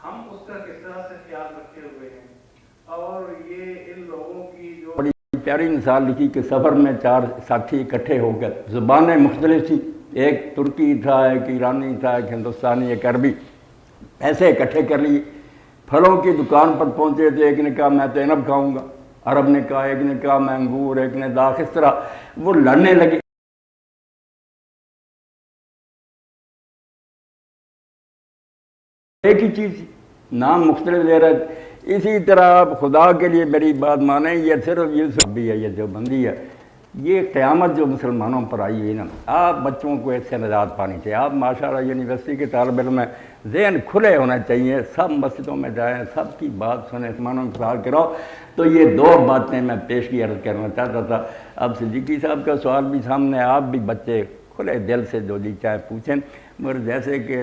ہم اس کا کس طرح سے خیال رکھے ہوئے ہیں، اور یہ ان لوگوں کی جو بڑی پیاری مثال لکھی کہ سفر میں 4 ساتھی اکٹھے ہو گئے، زبانیں مختلف تھیں، ایک ترکی تھا، ایک ایرانی تھا، ایک ہندوستانی، ایک عربی، ایسے اکٹھے کر لیے۔ پھلوں کی دکان پر پہنچے تو ایک نے کہا میں تو عنب کھاؤں گا، عرب نے کہا، ایک نے کہا میں انگور، ایک نے داخ، اس طرح وہ لڑنے لگے۔ ایک ہی چیز تھی، نام مختلف لے رہے تھے۔ اسی طرح آپ خدا کے لیے میری بات مانیں، یہ صرف یہ بھی ہے، یہ جو بندی ہے، یہ قیامت جو مسلمانوں پر آئی ہوئی نا، آپ بچوں کو اس سے نجات پانی چاہیے۔ آپ ماشاءاللہ یونیورسٹی کے طالب علم میں ذہن کھلے ہونا چاہیے، سب مسجدوں میں جائیں، سب کی بات سنیں، مسلمانوں کے ساتھ کراؤ۔ تو یہ 2 باتیں میں پیش کی عرض کرنا چاہتا تھا۔ اب صدیقی صاحب کا سوال بھی سامنے، آپ بھی بچے کھلے دل سے جو جی چاہے پوچھیں، مگر جیسے کہ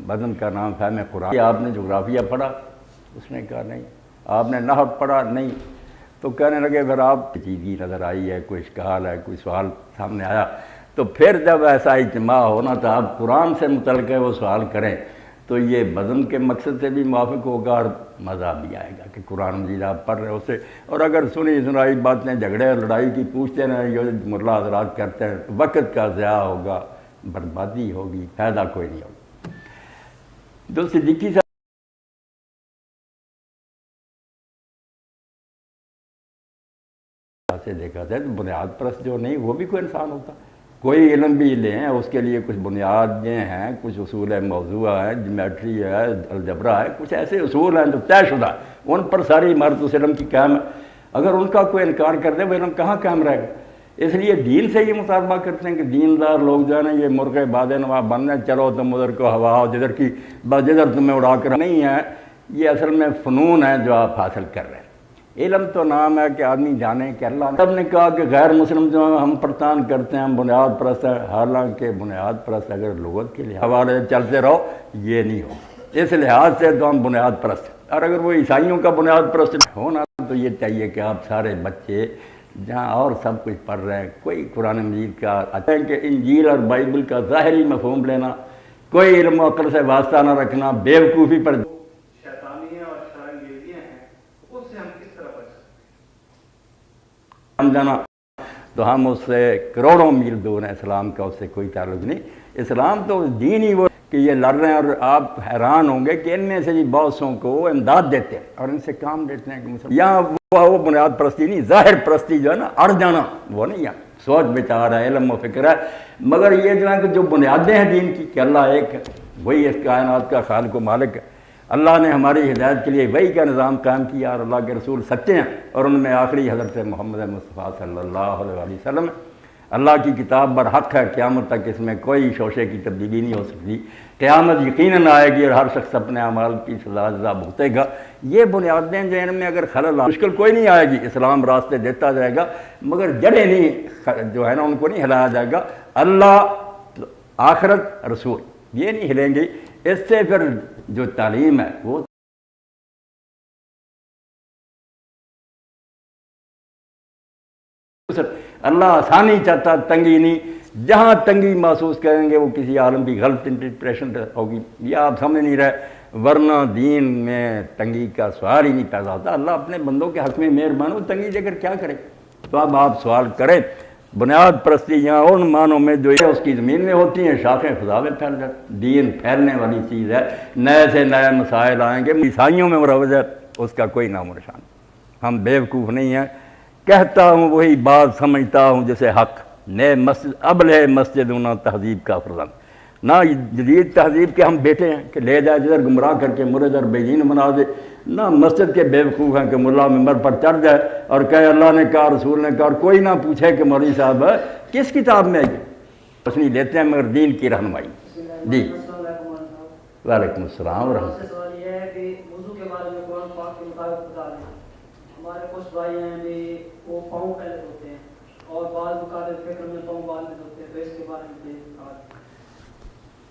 بدن کا نام فہم قرآن، آپ نے جغرافیہ پڑھا؟ اس نے کہا نہیں۔ آپ نے نحو پڑھا؟ نہیں۔ تو کہنے لگے پھر آپ چیزی نظر آئی ہے، کوئی اشکال ہے، کوئی سوال سامنے آیا، تو پھر جب ایسا اجتماع ہونا تھا آپ قرآن سے متعلق وہ سوال کریں تو یہ بدن کے مقصد سے بھی موافق ہوگا اور مزہ بھی آئے گا کہ قرآن مجید آپ پڑھ رہے ہو اسے، اور اگر سنی سنائی باتیں جھگڑے اور لڑائی کی پوچھتے رہیں جو ملا حضرات کرتے ہیں، وقت کا ضیاع ہوگا، بربادی ہوگی، فائدہ کوئی نہیں ہوگا۔ تو صدیقی صاحب سے دیکھا جائے تو بنیاد پرست جو نہیں، وہ بھی کوئی انسان ہوتا، کوئی علم بھی لیں، اس کے لیے کچھ بنیادیں ہیں، کچھ اصول موضوع ہے، جیومیٹری ہے، الجبرا ہے، کچھ ایسے اصول ہیں جو طے شدہ، ان پر ساری عمارت اس علم کی قائم ہے۔ اگر ان کا کوئی انکار کر دے وہ علم کہاں قائم رہے گا؟ اس لیے دین سے یہ مطالبہ کرتے ہیں کہ دیندار لوگ جو ہے نا یہ مرغے باد نوا بننے، چلو تم ادھر کو ہوا ہو جدھر کی جدھر تمہیں اڑا کر نہیں ہے، یہ اصل میں فنون ہے جو آپ حاصل کر رہے ہیں۔ علم تو نام ہے کہ آدمی جانے کہ اللہ نے سب نے کہا کہ غیر مسلم جو ہم پرتان کرتے ہیں، ہم بنیاد پرست ہیں، حالانکہ بنیاد پرست اگر لغت کے لیے حوالے چلتے رہو یہ نہیں ہو، اس لحاظ سے تو ہم بنیاد پرست ہیں۔ اور اگر وہ عیسائیوں کا بنیاد پرست ہونا تو یہ چاہیے کہ آپ سارے بچے جہاں اور سب کچھ پڑھ رہے ہیں، کوئی قرآن مجید کا کہ انجیل اور بائبل کا ظاہری مفہوم لینا، کوئی علم و عقل سے واسطہ نہ رکھنا، بیوقوفی پر جانا، تو ہم اس سے کروڑوں میل دور ہیں، اسلام کا اس سے کوئی تعلق نہیں۔ اسلام تو دین ہی وہ کہ یہ لڑ رہے ہیں، اور آپ حیران ہوں گے کہ ان میں سے بھی بہت سوں کو امداد دیتے ہیں اور ان سے کام لیتے ہیں کہ یہاں وہ بنیاد پرستی نہیں، ظاہر پرستی جو ہے نا، اڑ جانا وہ نہیں ہے، سوچ بچار ہے، علم و فکر ہے، مگر یہ جو ہے کہ جو بنیادیں ہیں دین کی کہ اللہ ایک ہے، وہی اس کائنات کا خالق و مالک ہے، اللہ نے ہماری ہدایت کے لیے وہی کا نظام قائم کیا، اور اللہ کے رسول سچے ہیں، اور ان میں آخری حضرت محمد مصطفیٰ صلی اللہ علیہ وسلم۔ اللہ کی کتاب برحق ہے، قیامت تک اس میں کوئی شوشے کی تبدیلی نہیں ہو سکتی، قیامت یقیناً آئے گی اور ہر شخص اپنے اعمال کی سزا جزا بھگتے گا۔ یہ بنیادیں جو ان میں اگر خلل مشکل کوئی نہیں آئے گی، اسلام راستے دیتا جائے گا، مگر جڑیں نہیں جو ہے نا ان کو نہیں ہلایا جائے گا، اللہ آخرت رسول یہ نہیں ہلیں گی۔ اس سے پھر جو تعلیم ہے وہ اللہ آسانی چاہتا، تنگی نہیں، جہاں تنگی محسوس کریں گے وہ کسی عالم کی غلط انٹرپریشن ہوگی، یہ آپ سمجھ نہیں رہے، ورنہ دین میں تنگی کا سوال ہی نہیں پیدا ہوتا۔ اللہ اپنے بندوں کے حق میں مہربان ہو، تنگی دے کر کیا کرے؟ تو اب آپ سوال کریں، بنیاد پرستی یہاں ان معنوں میں جو ہے اس کی زمین میں ہوتی ہیں، شاخیں فضا میں پھیل جاتی۔ دین پھیلنے والی چیز ہے، نئے سے نئے مسائل آئیں گے، عیسائیوں میں مروج ہے، اس کا کوئی نام و نشان۔ ہم بیوقوف نہیں ہیں، کہتا ہوں وہی بات سمجھتا ہوں جسے حق، نئے مسجد ابل ہے مسجد نہ تہذیب کا فرزند، نہ جدید تہذیب کے ہم بیٹے ہیں کہ لے جائے جدھر گمراہ کر کے مرد اور بے دین بنا دے، نہ مسجد کے بیوقوف ہیں کہ ملا ممبر پر چڑھ جائے اور کہے اللہ نے کہا، رسول نے کہا، اور کوئی نہ پوچھے کہ مولوی صاحب کس کتاب میں ہے، اس نہیں لیتے ہیں مگر دین کی رہنمائی۔ جی وعلیکم السلام ورحمۃ اللہ۔ ہمارے کچھ بھائی ہیں بھی وہ پاؤں پہلے دھوتے ہیں اور بعض مقابل فکر میں پاؤں بعد میں دھوتے ہیں، تو اس کے بارے میں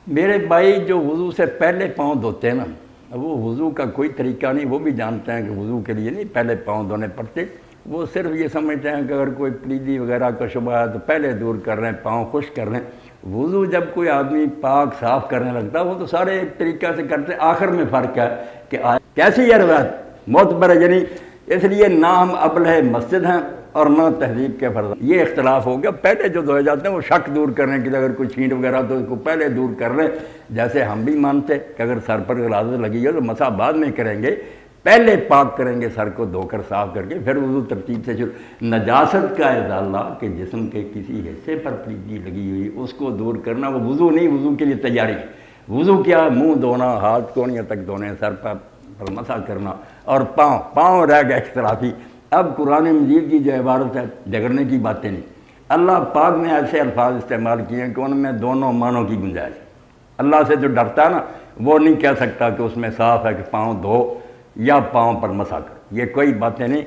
میرے بھائی جو وضو سے پہلے پاؤں دھوتے ہیں نا، وہ وضو کا کوئی طریقہ نہیں، وہ بھی جانتے ہیں کہ وضو کے لیے نہیں پہلے پاؤں دھونے پڑتے، وہ صرف یہ سمجھتے ہیں کہ اگر کوئی پلیدی وغیرہ کا شبہ ہے تو پہلے دور کر رہے ہیں، پاؤں خشک کر رہے ہیں۔ وضو جب کوئی آدمی پاک صاف کرنے لگتا ہے وہ تو سارے ایک طریقہ سے کرتے ہیں، آخر میں فرق ہے کہ کیسی ہے روایت معتبر ہے، یعنی اس لیے نہ ہم ابلہ مسجد ہیں اور نہ تہذیب کے فرض، یہ اختلاف ہو گیا۔ پہلے جو دھوئے جاتے ہیں وہ شک دور کرنے کے لیے، اگر کوئی چھینٹ وغیرہ تو اس کو پہلے دور کر لیں، جیسے ہم بھی مانتے کہ اگر سر پر غلاظت لگی ہے تو مسح بعد میں کریں گے، پہلے پاک کریں گے سر کو دھو کر صاف کر کے، پھر وضو ترتیب سے شروع۔ نجاست کا ازالہ کہ جسم کے کسی حصے پر پلیدی لگی ہوئی اس کو دور کرنا، وہ وضو نہیں، وضو کے لیے تیاری ہے۔ وضو کیا؟ منہ دھونا، ہاتھ کونیاں تک دھونے، سر پر مسح کرنا، اور پاؤں رہ گئے اختلافی۔ اب قرآن مجید کی جو عبارت ہے جھگڑنے کی باتیں نہیں، اللہ پاک نے ایسے الفاظ استعمال کیے ہیں کہ ان میں دونوں معنوں کی گنجائش ہے۔ اللہ سے جو ڈرتا ہے نا وہ نہیں کہہ سکتا کہ اس میں صاف ہے کہ پاؤں دھو یا پاؤں پر مسح کر، یہ کوئی باتیں نہیں۔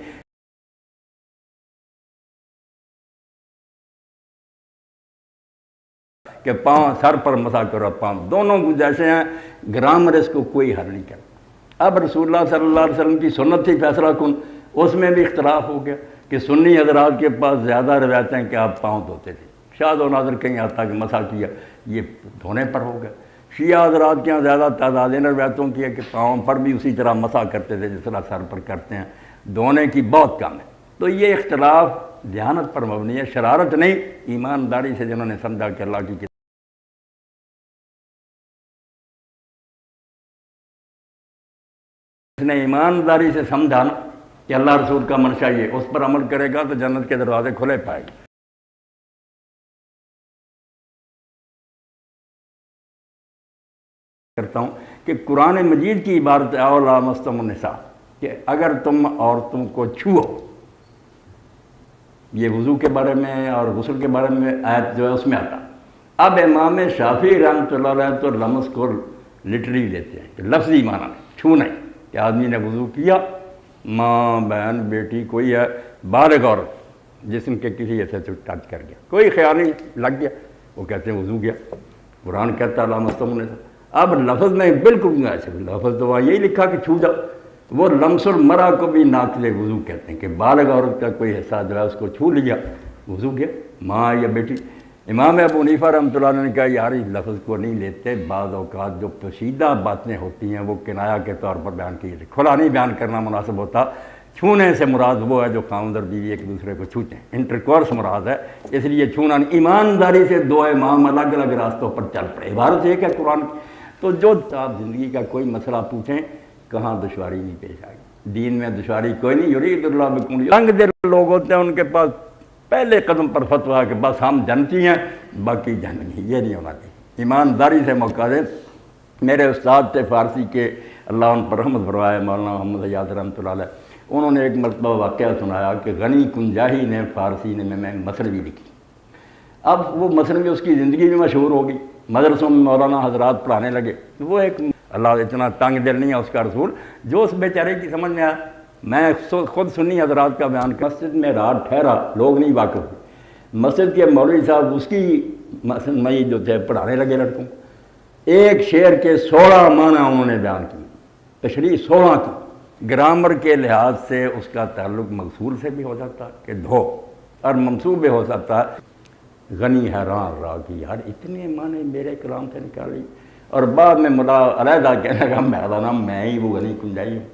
کہ پاؤں سر پر مسح کرو، پاؤں دونوں گنجائشیں ہیں، گرامر اس کو کوئی حل نہیں کرتا۔ اب رسول اللہ صلی اللہ علیہ وسلم کی سنت تھی فیصلہ کن، اس میں بھی اختلاف ہو گیا کہ سنی حضرات کے پاس زیادہ روایتیں کہ آپ پاؤں دھوتے تھے، شاذ و نادر کہیں آتا کہ مسح کیا، یہ دھونے پر ہو گیا۔ شیعہ حضرات کے یہاں زیادہ تعداد ان روایتوں کی ہے کہ پاؤں پر بھی اسی طرح مسح کرتے تھے جس طرح سر پر کرتے ہیں، دھونے کی بہت کم ہے۔ تو یہ اختلاف ذہانت پر مبنی ہے، شرارت نہیں، ایمانداری سے جنہوں نے سمجھا کہ اللہ کی اس نے ایمانداری سے سمجھا نا کہ اللہ رسول کا منشا یہ، اس پر عمل کرے گا تو جنت کے دروازے کھلے پائے گا۔ کرتا ہوں کہ قرآن مجید کی عبارت ہے اولا مستم النساء، کہ اگر تم عورتوں کو چھو، یہ وضو کے بارے میں اور غسل کے بارے میں آیت جو ہے اس میں آتا۔ اب امام شافعی رحمۃ اللہ علیہ تو لمس کو لٹری لیتے ہیں کہ لفظی معنی نہیں، چھو نہیں، کہ آدمی نے وضو کیا، ماں بہن بیٹی کوئی ہے بالغ عورت جسم کے کسی ایسے سے ٹچ کر گیا، کوئی خیال نہیں لگ گیا، وہ کہتے ہیں وضو کیا۔ قرآن کہتا ہے لا مستم النساء۔ اب لفظ میں بالکل ایسے لفظ تو وہاں یہی لکھا کہ چھو جاؤ، وہ لمس المرأہ کو بھی ناقض وضو کہتے ہیں کہ بالغ عورت کا کوئی حصہ جو ہے اس کو چھو لیا، وضو کیا، ماں یا بیٹی۔ امام ابو حنیفہ رحمۃ اللہ علیہ نے کہا یار اس لفظ کو نہیں لیتے، بعض اوقات جو پوشیدہ باتیں ہوتی ہیں وہ کنایا کے طور پر بیان کی جاتی، کھلا نہیں بیان کرنا مناسب ہوتا۔ چھونے سے مراد وہ ہے جو خاوند اور بیوی ایک دوسرے کو چھوتے ہیں، انٹرکورس مراد ہے، اس لیے چھونا نہیں۔ ایمانداری سے دو امام الگ الگ راستوں پر چل پڑے، عبارت ایک ہے قرآن کی۔ تو جو آپ زندگی کا کوئی مسئلہ پوچھیں کہاں دشواری نہیں پیش آئے گی، دین میں دشواری کوئی نہیں۔ یرید اللہ بکم، تنگ دل لوگ ہوتے ہیں ان کے پاس پہلے قدم پر فتویٰ کہ بس ہم جنتی ہیں باقی جہنمی، یہ نہیں ہونا چاہیے۔ ایمانداری سے موقع دیں۔ میرے استاد تھے فارسی کے، اللہ ان پر رحمت فرمائے، مولانا محمد حیات رحمۃ اللہ علیہ، انہوں نے ایک مرتبہ واقعہ سنایا کہ غنی کنجاہی نے فارسی میں مثنوی لکھی۔ اب وہ مثنوی اس کی زندگی میں مشہور ہوگی، مدرسوں میں مولانا حضرات پڑھانے لگے۔ وہ ایک اللہ اتنا تنگ دل نہیں ہے اس کا رسول، جو اس بیچارے کی سمجھ میں آیا۔ میں خود سنی حضرات کا بیان کر، مسجد میں رات ٹھہرا، لوگ نہیں واقف ہوئے، مسجد کے مولوی صاحب اس کی مئی جو تھے پڑھانے لگے لڑکوں، ایک شعر کے 16 معنی انہوں نے بیان کی، تشریح 16 کی۔ گرامر کے لحاظ سے اس کا تعلق مغسول سے بھی ہو جاتا کہ دھو، اور منصوب بھی ہو سکتا ہے۔ غنی حیران رہا کہ یار اتنے معنی میرے کلام سے نکالی، اور بعد میں ملا علیحدہ کہنے لگا میرا نام میں ہی وہ غنی کنجائی ہوں،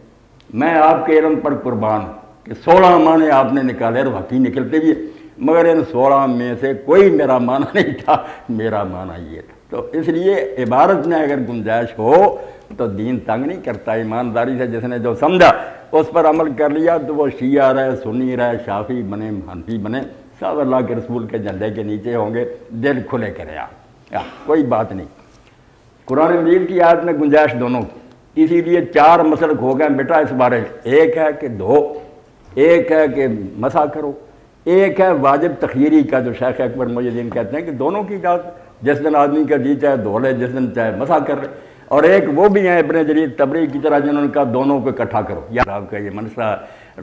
میں آپ کے علم پر قربان ہوں کہ 16 معنی آپ نے نکالے اور واقعی نکلتے بھی، مگر ان 16 میں سے کوئی میرا معنی نہیں تھا، میرا معنی یہ تھا۔ تو اس لیے عبارت میں اگر گنجائش ہو تو دین تنگ نہیں کرتا، ایمانداری سے جس نے جو سمجھا اس پر عمل کر لیا، تو وہ شیعہ رہے، سنی رہے، شافعی بنے، حنفی بنے، سب اللہ کے رسول کے جھنڈے کے نیچے ہوں گے، دل کھلے کرے آپ، کوئی بات نہیں۔ قرآن مجید کی آیت میں گنجائش دونوں کی، اسی لیے 4 مسلک ہو گئے بیٹا اس بارے میں۔ ایک ہے کہ دھو، ایک ہے کہ مسح کرو، ایک ہے واجب تخیری کا جو شیخ اکبر محی کہتے ہیں کہ دونوں کی اجازت، جس دن آدمی کا جی چاہے دھو لے، جس دن چاہے مسح کر لے۔ اور ایک وہ بھی ہیں ابن جریر طبری کی طرح جنہوں نے کہا دونوں کو اکٹھا کرو، یا آپ کا یہ منشا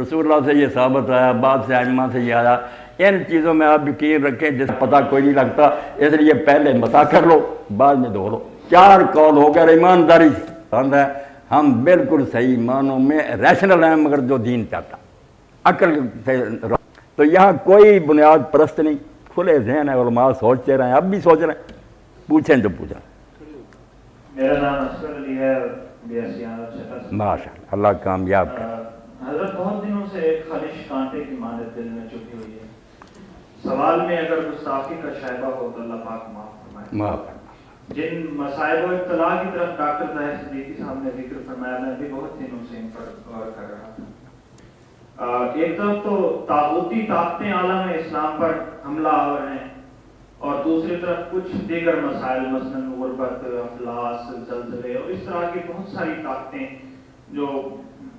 رسول اللہ سے یہ ثابت آیا، بعد سے ائمہ سے یہ آیا۔ ان چیزوں میں آپ یقین رکھیں جس پتہ کوئی نہیں لگتا، اس لیے پہلے مسح کر لو بعد میں دھو لو۔ 4 قول ہو گئے ایمانداری سے، ہم بالکل صحیح معنوں میں ریشنل ہیں، مگر جو دین چاہتا عقل سے تو یہاں کوئی بنیاد پرست نہیں، کھلے ذہن ہے، علماء سوچتے رہے ہیں، اب بھی سوچ رہے ہیں، پوچھیں تو پوچھیں۔ میرا نام اصغر علی ہے، بیاسیانت سے۔ ماشاء اللہ، اللہ کامیاب کرے۔ حضرت بہت دنوں سے ایک خالص کانٹے کی مانند دل میں چپی ہوئی ہے، سوال میں اگر گستاخی کا شائبہ ہو تو اللہ پاک معاف فرمائے۔ معاف فرمائے۔ جن مصائب و ابتلا کی طرف ڈاکٹر طاہر صدیقی صاحب نے ذکر فرمایا، میں بھی بہت دنوں سے ان پر غور کر رہا تھا۔ ایک طرف تو طاغوتی طاقتیں عالم اسلام پر حملہ آور ہیں، اور دوسری طرف کچھ دیگر مسائل، مثلاً غربت، افلاس، زلزلے اور اس طرح کی بہت ساری طاقتیں جو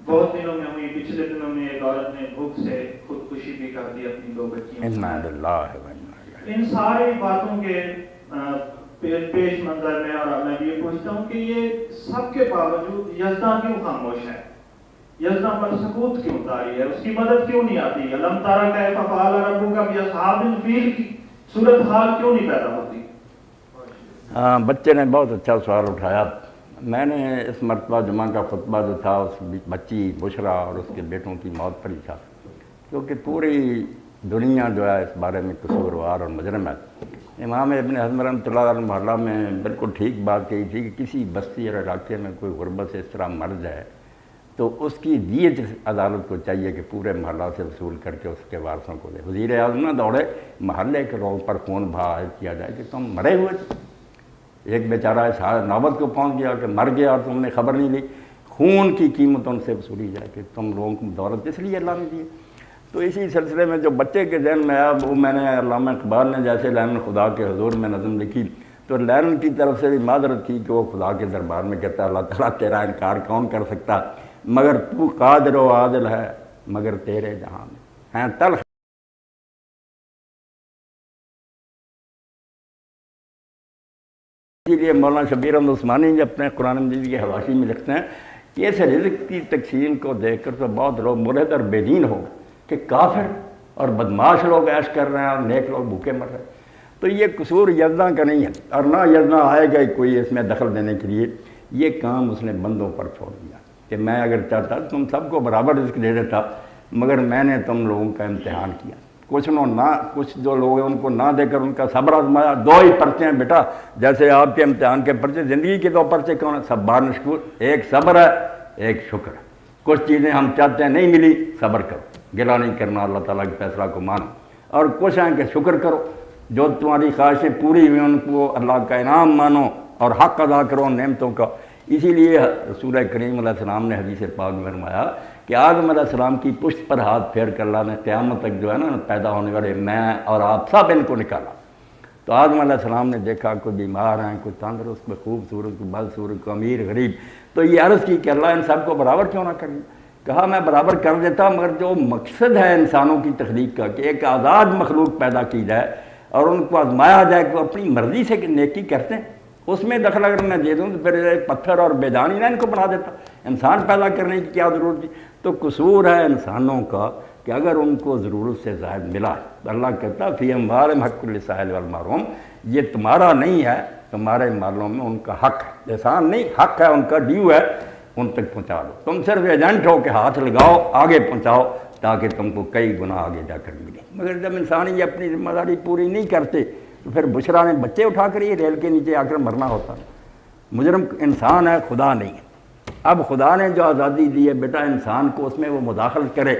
بہت دنوں میں ہوئی۔ پچھلے دنوں میں ایک عورت نے بھوک سے خودکشی بھی کر دی اپنی 2 بچیوں سے۔ ان ساری باتوں کے پیش منظر میں اور میں یہ پوچھتا ہوں کہ یہ سب کے باوجود یزداں کیوں خاموش ہے؟ یزداں پر سکوت کیوں طاری ہے؟ اس کی مدد کیوں نہیں آتی؟ الم تری کیف فعل ربک باصحاب الفیل کی صورتحال کیوں نہیں پیدا ہوتی؟ ہاں، بچے نے بہت اچھا سوال اٹھایا۔ میں نے اس مرتبہ جمعہ کا خطبہ جو تھا اس بچی بشرا اور اس کے بیٹوں کی موت پر ہی تھا، کیونکہ پوری دنیا جو ہے اس بارے میں قصوروار اور مجرم ہے۔ امام ابن حزم رحمۃ اللہ علیہ محلہ میں بالکل ٹھیک بات کہی تھی کہ کسی بستی اور علاقے میں کوئی غربت سے اس طرح مر جائے تو اس کی دیت عدالت کو چاہیے کہ پورے محلہ سے وصول کر کے اس کے وارثوں کو دے۔ وزیر اعظم نہ دوڑے، محلے کے لوگوں پر خون بہا کیا جائے کہ تم مرے ہوئے تھے، ایک بیچارہ اس نوبت کو پہنچ گیا کہ مر گیا اور تم نے خبر نہیں لی، خون کی قیمت ان سے وصولی جائے کہ تم لوگوں کو دولت اس لیے اللہ نے دی۔ تو اسی سلسلے میں جو بچے کے ذہن میں آیا وہ میں نے علامہ اقبال نے جیسے لین خدا کے حضور میں نظم لکھی تو لین کی طرف سے بھی معذرت کی کہ وہ خدا کے دربار میں کہتا ہے اللہ تعالیٰ تیرا انکار کون کر سکتا، مگر تو قادر و عادل ہے، مگر تیرے جہاں میں ہیں تلخ۔ اسی لیے مولانا شبیر احمد عثمانی نے اپنے قرآن مجید کے حواشی میں لکھتے ہیں کہ اس رزق کی تقسیم کو دیکھ کر تو بہت لوگ ملحد اور بے دین ہو کہ کافر اور بدماش لوگ عیش کر رہے ہیں اور نیک لوگ بھوکے مر رہے ہیں۔ تو یہ قصور یزداں کا نہیں ہے، اور نہ یزداں آئے گا کوئی اس میں دخل دینے کے لیے، یہ کام اس نے بندوں پر چھوڑ دیا کہ میں اگر چاہتا تم سب کو برابر رزق دے دیتا، مگر میں نے تم لوگوں کا امتحان کیا، کچھ جو لوگ ہیں ان کو نہ دے کر ان کا صبر آزمایا۔ 2 ہی پرچے ہیں بیٹا، جیسے آپ کے امتحان کے پرچے، زندگی کے 2 پرچے کون ہیں؟ صبار نشکور، ایک صبر ہے ایک شکر ہے۔ کچھ چیزیں ہم چاہتے ہیں نہیں ملی، صبر کرو، گلہ نہیں کرنا، اللہ تعالیٰ کے فیصلہ کو مانو، اور کچھ ہیں کہ شکر کرو، جو تمہاری خواہشیں پوری ہوئی ان کو اللہ کا انعام مانو اور حق ادا کرو نعمتوں کا۔ اسی لیے رسول کریم علیہ السلام نے حدیث پاک میں فرمایا کہ آدم علیہ السلام کی پشت پر ہاتھ پھیر کر اللہ نے قیامت تک جو ہے نا پیدا ہونے والے میں اور آپ سب ان کو نکالا۔ تو آدم علیہ السلام نے دیکھا کوئی بیمار ہیں، کوئی تندرست، کوئی خوبصورت، کوئی بدصورت، کوئی امیر غریب، تو یہ عرض کی کہ اللہ ان سب کو برابر کیوں نہ کریے؟ کہا میں برابر کر دیتا، مگر جو مقصد ہے انسانوں کی تخلیق کا کہ ایک آزاد مخلوق پیدا کی جائے اور ان کو آزمایا جائے کہ وہ اپنی مرضی سے نیکی کرتے ہیں، اس میں دخل اگر میں دے دوں تو پھر پتھر اور بیدانی نہ ان کو بنا دیتا، انسان پیدا کرنے کی کیا ضرورت تھی؟ تو قصور ہے انسانوں کا کہ اگر ان کو ضرورت سے زائد ملا تو اللہ کہتا فی اموالہم حق للسائل والمحروم، یہ تمہارا نہیں ہے، تمہارے مالوں میں ان کا حق ہے، احسان نہیں، حق ہے، ان کا ڈیو ہے، ان تک پہنچا دو۔ تم صرف ایجنٹ ہو کہ ہاتھ لگاؤ آگے پہنچاؤ تاکہ تم کو کئی گنا آگے جا کر ملے۔ مگر جب انسان یہ اپنی ذمہ داری پوری نہیں کرتے تو پھر بشرا نے بچے اٹھا کر یہ ریل کے نیچے آ کر مرنا ہوتا۔ مجرم انسان ہے، خدا نہیں ہے۔ اب خدا نے جو آزادی دی ہے بیٹا انسان کو، اس میں وہ مداخلت کرے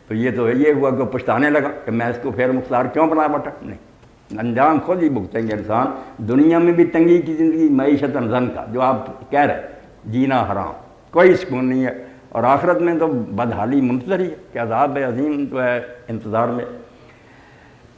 تو یہ تو یہ ہوا کہ پچھتانے لگا کہ میں اس کو پھر مختار کیوں بنا بیٹا؟ نہیں، انجام خود ہی بھگتیں گے انسان۔ دنیا میں بھی تنگی کی زندگی، معیشت زن کا جو آپ کہہ رہے جینا حرام، کوئی سکون نہیں ہے، اور آخرت میں تو بدحالی منتظر ہی ہے کہ عذاب عظیم جو ہے انتظار میں۔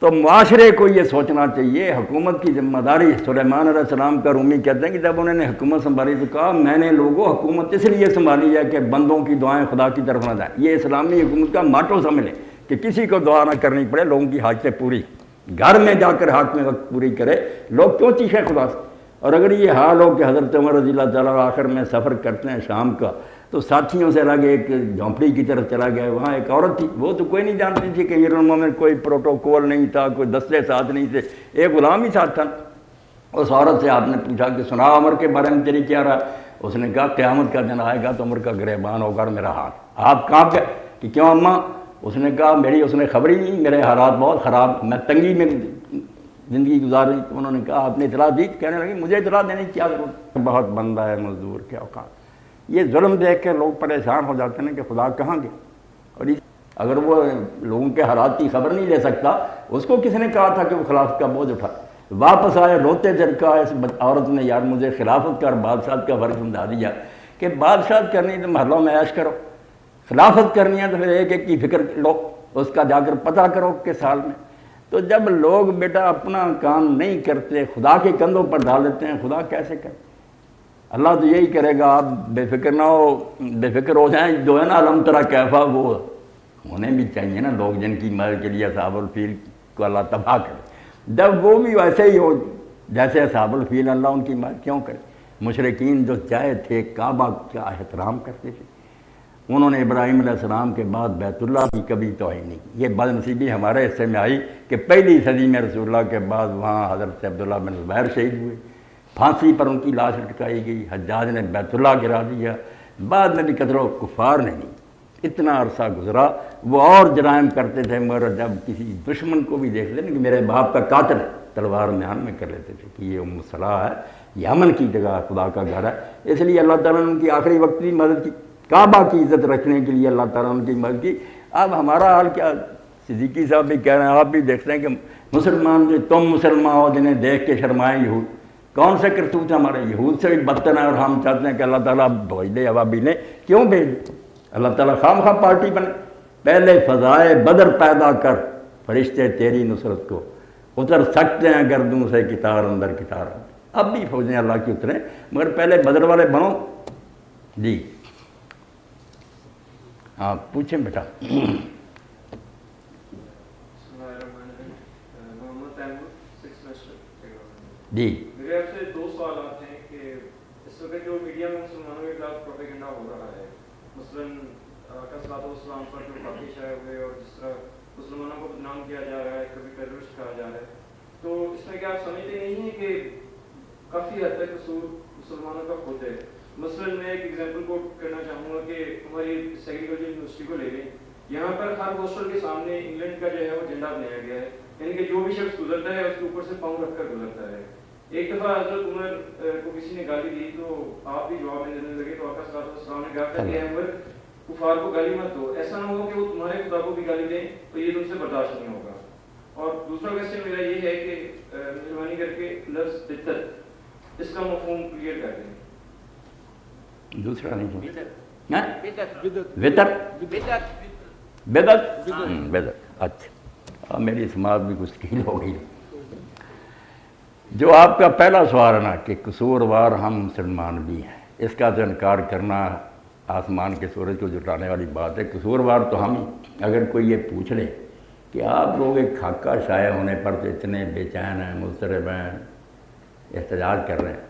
تو معاشرے کو یہ سوچنا چاہیے، حکومت کی ذمہ داری۔ سلیمان علیہ السلام کا رومی کہتے ہیں کہ جب انہوں نے حکومت سنبھالی تو کہا میں نے لوگوں حکومت اس لیے سنبھالی ہے کہ بندوں کی دعائیں خدا کی طرف نہ جائیں۔ یہ اسلامی حکومت کا ماٹو سمجھ لیں کہ کسی کو دعا نہ کرنی پڑے، لوگوں کی حاجتیں پوری، گھر میں جا کر حق میں وقت پوری کرے، لوگ کیوں چیخیں خدا سے؟ اور اگر یہ حال ہو کہ حضرت عمر رضی اللہ تعالیٰ آخر میں سفر کرتے ہیں شام کا تو ساتھیوں سے الگ ایک جھونپڑی کی طرف چلا گیا، وہاں ایک عورت تھی، وہ تو کوئی نہیں جانتی تھی کہ امیر المومنین، کوئی پروٹوکول نہیں تھا، کوئی دستے ساتھ نہیں تھے، ایک غلام ہی ساتھ تھا۔ اس عورت سے آپ نے پوچھا کہ سنا عمر کے بارے میں تیری کیا رہا؟ اس نے کہا قیامت کا دن آئے گا تو عمر کا گریبان ہوگا اور میرا ہاتھ۔ آپ کہاں گئے کہ کیوں اماں؟ اس نے کہا میری اس نے خبر ہی نہیں، میرے حالات بہت خراب، میں تنگی میں زندگی گزار رہی. تو انہوں نے کہا آپ نے اطلاع دی؟ کہنے لگے مجھے اطلاع دینے کی کیا ضرورت، بہت بندہ ہے مزدور کے اوقات. یہ ظلم دیکھ کے لوگ پریشان ہو جاتے ہیں کہ خدا کہاں گیا. اور اگر وہ لوگوں کے حالات کی خبر نہیں لے سکتا، اس کو کس نے کہا تھا کہ وہ خلافت کا بوجھ اٹھائے؟ واپس آئے روتے جھڑکا. اس عورت نے یار مجھے خلافت کا اور بادشاہت کا فرق سمجھا دیا کہ بادشاہت کرنی ہے تو محلوں میں عیش کرو، خلافت کرنی ہے تو پھر ایک ایک کی فکر لو، اس کا جا کر پتہ کرو کہ سال میں. تو جب لوگ بیٹا اپنا کام نہیں کرتے، خدا کے کندھوں پر ڈال دیتے ہیں، خدا کیسے کرے؟ اللہ تو یہی کرے گا. آپ بے فکر نہ ہو، بے فکر ہو جائیں. جو ہے نا علم ترا کیفا، وہ ہونے بھی چاہیے نا لوگ جن کی مدد کے لیے اصحاب الفیل کو اللہ تباہ کرے. جب وہ بھی ویسے ہی ہو جیسے اصحاب الفیل، اللہ ان کی مدد کیوں کرے؟ مشرکین جو چاہے تھے کعبہ کا احترام کرتے تھے، انہوں نے ابراہیم علیہ السلام کے بعد بیت اللہ کی کبھی توہین نہیں کی. یہ بد نصیبی ہمارے حصے میں آئی کہ پہلی صدی میں رسول اللہ کے بعد وہاں حضرت عبداللہ بن زبیر شہید ہوئے، پھانسی پر ان کی لاش لٹکائی گئی، حجاج نے بیت اللہ گرا دیا، بعد میں بھی قتل و کفار نے نہیں. اتنا عرصہ گزرا، وہ اور جرائم کرتے تھے، مگر جب کسی دشمن کو بھی دیکھتے نا کہ میرے باپ کا قاتل ہے، تلوار میان میں کر لیتے تھے کہ یہ ام صلاح ہے، یہ امن کی جگہ خدا کا گھر ہے. اس لیے اللہ تعالیٰ نے ان کی آخری وقت بھی مدد کی، کعبہ کی عزت رکھنے کے لیے اللہ تعالیٰ نے ان کی مدد کی. اب ہمارا حال کیا؟ صدیقی صاحب بھی کہہ رہے ہیں، آپ بھی دیکھتے ہیں کہ مسلمان جو تم مسلمان ہو جنہیں دیکھ کے شرمائیں یہود. کون سے کرتوت ہمارے؟ یہود سے بھی بدتر ہیں. اور ہم چاہتے ہیں کہ اللہ تعالیٰ بھیج دے، اب ابھی نے کیوں بھیج دے؟ اللہ تعالیٰ خام خواہ پارٹی بنے. پہلے فضائے بدر پیدا کر، فرشتے تیری نصرت کو اتر سکتے ہیں گردوں سے کتار اندر کتار. اب بھی فوجیں اللہ کی اتریں، مگر پہلے بدر والے بنو. جی ہاں پوچھیں بیٹا. جی میرے آپ سے دو سوالات ہیں کہ اس وقت جو میڈیا میں مسلمانوں کے خلاف پروپیگنڈا ہو رہا ہے، مثلاً صلاۃ والسلام پر جو واقع شائع ہوئے اور جس طرح مسلمانوں کو بدنام کیا جا رہا ہے، کبھی ٹیررسٹ کہا جا رہا ہے، تو اس میں کیا آپ سمجھتے نہیں ہیں کہ کافی حد تک قصور مسلمانوں کا خود ہے؟ مثلاً میں ایک ایگزامپل کوٹ کرنا چاہوں گا کہ ہماری سیگریگیٹڈ یونیورسٹی کو لے لیں، یہاں پر ہر ہاسٹل کے سامنے انگلینڈ کا جو ہے وہ جھنڈا بنایا گیا ہے، یعنی کہ جو بھی شخص گزرتا ہے اس کے اوپر سے پاؤں رکھ کر گزرتا ہے. ایک دفعہ حضرت عمر کو کسی نے گالی دی تو آپ بھی جواب دینے لگے، تو آقا صلی اللہ علیہ وسلم نے کہا کہ اے عمر کفار کو گالی مت دو، ایسا نہ ہو کہ وہ تمہارے خدا کو بھی گالی دیں تو یہ تم سے برداشت نہیں ہوگا. اور دوسرا کویسچن میرا یہ ہے کہ مہربانی کر کے لفظ بدعت اس کا مفہوم کلیئر کر دیں. دوسرا نہیں بدعت. اچھا میری سماعت بھی کچھ کھیل ہو گئی. جو آپ کا پہلا سوال ہے نا کہ قصوروار ہم مسلمان بھی ہیں، اس کا تو انکار کرنا آسمان کے سورج کو جٹانے والی بات ہے. قصوروار تو ہم ہی. اگر کوئی یہ پوچھ لے کہ آپ لوگ ایک خاکہ شائع ہونے پر تو اتنے بے چین ہیں، مضطرب ہیں، احتجاج کر رہے ہیں،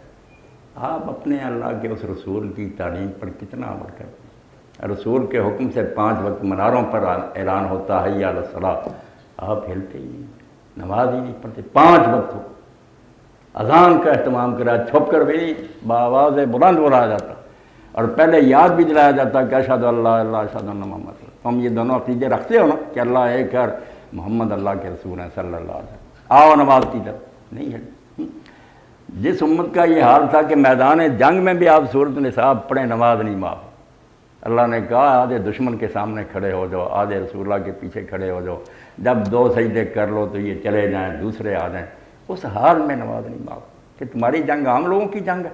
آپ اپنے اللہ کے اس رسول کی تعلیم پر کتنا عمل کرتے ہیں؟ رسول کے حکم سے 5 وقت مناروں پر اعلان ہوتا ہے یا الصلاۃ، آپ ہلتے ہی نہیں، نماز ہی نہیں پڑھتے. 5 وقت ہو، اذان کا اہتمام کرا، چھپ کر بھی بآواز بلند بولا جاتا، اور پہلے یاد بھی دلایا جاتا کہ اشہد اللہ اللہ اشہد ان محمد. تم یہ دونوں عقیدے رکھتے ہو نا کہ اللہ ایک ہے، محمد اللہ کے رسول ہیں صلی اللہ علیہ وسلم، آؤ نماز کی طرف نہیں ہے. جس امت کا یہ حال تھا کہ میدان جنگ میں بھی آپ سورۃ النساء پڑھیں، نماز نہیں معاف. اللہ نے کہا آدھے دشمن کے سامنے کھڑے ہو جاؤ، آدھے رسول اللہ کے پیچھے کھڑے ہو جاؤ، جب 2 سجدے کر لو تو یہ چلے جائیں، دوسرے آ جائیں. اس حال میں نماز نہیں معاف کہ تمہاری جنگ عام لوگوں کی جنگ ہے،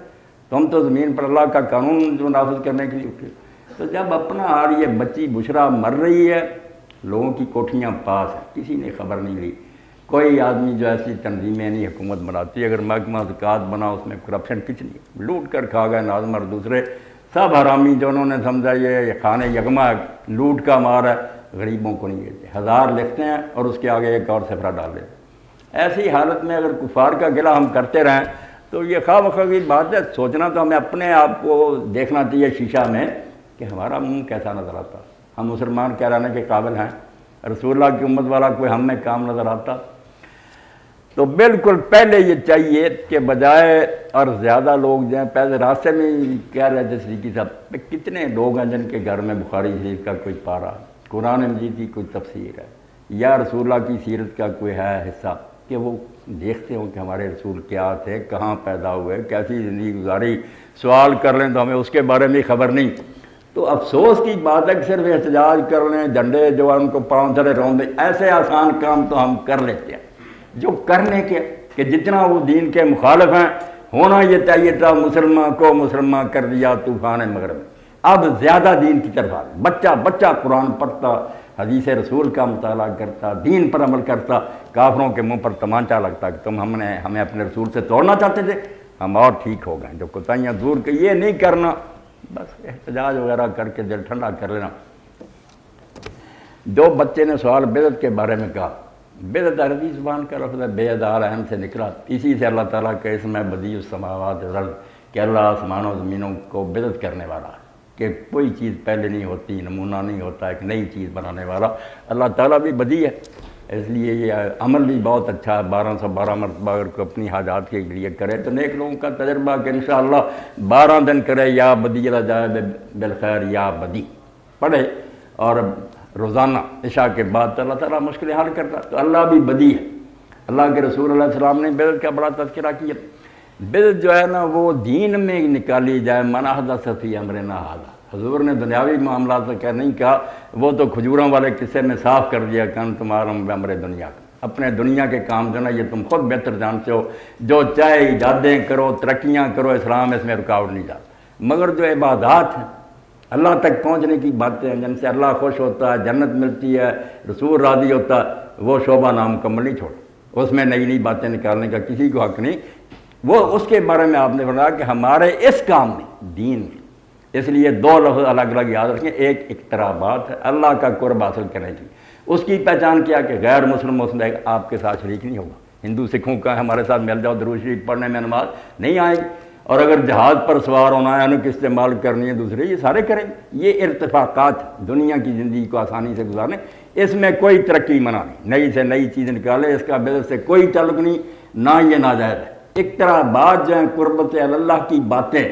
تم تو زمین پر اللہ کا قانون جو نافذ کرنے کے لیے اٹھے. تو جب اپنا حال یہ بچی بشرا مر رہی ہے، لوگوں کی کوٹھیاں پاس ہیں، کسی نے خبر نہیں لی. کوئی آدمی جو ایسی تنظیمیں نہیں حکومت بناتی، اگر محکمہ زکوٰۃ بنا اس میں کرپشن کچھ نہیں، لوٹ کر کھا گئے ناظم اور دوسرے سب حرامی جو انہوں نے سمجھا یہ کھانے یکما لوٹ کا مار ہے، غریبوں کو نہیں دیتے. 1000 لکھتے ہیں اور اس کے آگے ایک اور صفرہ ڈال دیتے. ایسی حالت میں اگر کفار کا گلہ ہم کرتے رہیں تو یہ خواہ مخواہ کی بات ہے. سوچنا تو ہمیں اپنے آپ کو دیکھنا چاہیے شیشہ میں کہ ہمارا منہ کیسا نظر آتا. ہم مسلمان کہلانے کے قابل ہیں؟ رسول اللہ کی امت والا کوئی ہم میں کام نظر آتا؟ تو بالکل پہلے یہ چاہیے کہ بجائے اور زیادہ لوگ جائیں. پہلے راستے میں کہہ رہے تھے صدیقی صاحب کتنے لوگ ہیں جن کے گھر میں بخاری شریف کا کوئی پارہ قرآن مجید کی کوئی تفسیر ہے یا رسول اللہ کی سیرت کا کوئی ہے حصہ کہ وہ دیکھتے ہوں کہ ہمارے رسول کیا تھے، کہاں پیدا ہوئے، کیسی زندگی گزاری، سوال کر لیں تو ہمیں اس کے بارے میں خبر نہیں۔ تو افسوس کی بات ہے کہ صرف احتجاج کر لیں، جھنڈے جو ان کو پاؤں تلے رون دیں، ایسے آسان کام تو ہم کر لیتے ہیں جو کرنے کے کہ جتنا وہ دین کے مخالف ہیں ہونا یہ چاہیے تھا مسلمان کو مسلمان کر دیا طوفان مغرب۔ اب زیادہ دین کی طرف آ بچہ بچہ قرآن پڑھتا، حدیث رسول کا مطالعہ کرتا، دین پر عمل کرتا، کافروں کے منہ پر تمانچہ لگتا کہ تم ہمیں اپنے رسول سے توڑنا چاہتے تھے، ہم اور ٹھیک ہو گئے۔ جو کوتاہیاں دور کہ یہ نہیں کرنا، بس احتجاج وغیرہ کر کے دل ٹھنڈا کر لینا۔ جو بچے نے سوال بدعت کے بارے میں کہا، بدعت عربی زبان کا لفظ ہے، بیدار اہم سے نکلا، اسی سے اللہ تعالیٰ کا اسم ہے بدیع السماوات والارض کہ اللہ آسمانوں و زمینوں کو بدعت کرنے والا ہے، کہ کوئی چیز پہلے نہیں ہوتی، نمونہ نہیں ہوتا، ایک نئی چیز بنانے والا اللہ تعالیٰ بھی بدیع ہے۔ اس لیے یہ عمل بھی بہت اچھا ہے، 1212 مرتبہ اگر کوئی اپنی حاجات کے لیے کرے تو نیک لوگوں کا تجربہ کہ انشاءاللہ 12 دن کرے یا بدیع العجائب بالخیر یا بدیع پڑھے، اور روزانہ عشاء کے بعد اللہ تعالیٰ مشکلیں حل کرتا، تو اللہ بھی بدیع ہے۔ اللہ کے رسول علیہ السلام نے بدعت کا بڑا تذکرہ کیا۔ بدعت جو ہے نا وہ دین میں نکالی جائے، من احدث فی امرنا ھذا، حضور نے دنیاوی معاملات سے کہہ نہیں کہا، وہ تو کھجوروں والے قصے میں صاف کر دیا کہ تمہارا امر دنیا کا، اپنے دنیا کے کام جو نا یہ تم خود بہتر جانتے ہو، جو چاہے ایجادیں کرو، ترقیاں کرو، اسلام اس میں رکاوٹ نہیں جاتا، مگر جو عبادات ہیں، اللہ تک پہنچنے کی باتیں ہیں جن سے اللہ خوش ہوتا ہے، جنت ملتی ہے، رسول راضی ہوتا ہے، وہ شعبہ نامکمل نہیں چھوڑ، اس میں نئی نئی باتیں نکالنے کا کسی کو حق نہیں۔ وہ اس کے بارے میں آپ نے فرمایا کہ ہمارے اس کام میں دین میں، اس لیے 2 لفظ الگ الگ یاد رکھیں، ایک اقترابات ہے، اللہ کا قرب حاصل کرنے کی، اس کی پہچان کیا کہ غیر مسلم آپ کے ساتھ شریک نہیں ہوگا۔ ہندو سکھوں کا ہمارے ساتھ مل جاؤ درود شریف پڑھنے میں نماز نہیں آئے گی، اور اگر جہاز پر سوار ہونا ہے، انک استعمال کرنی ہے دوسرے، یہ سارے کریں گے۔ یہ ارتفاقات دنیا کی زندگی کو آسانی سے گزارنے، اس میں کوئی ترقی منع نہیں، نئی سے نئی چیز نکالے، اس کا بدعت سے کوئی تعلق نہیں، نہ یہ ناجائز ہے۔ اقترابات جو ہیں قربت اللہ کی باتیں،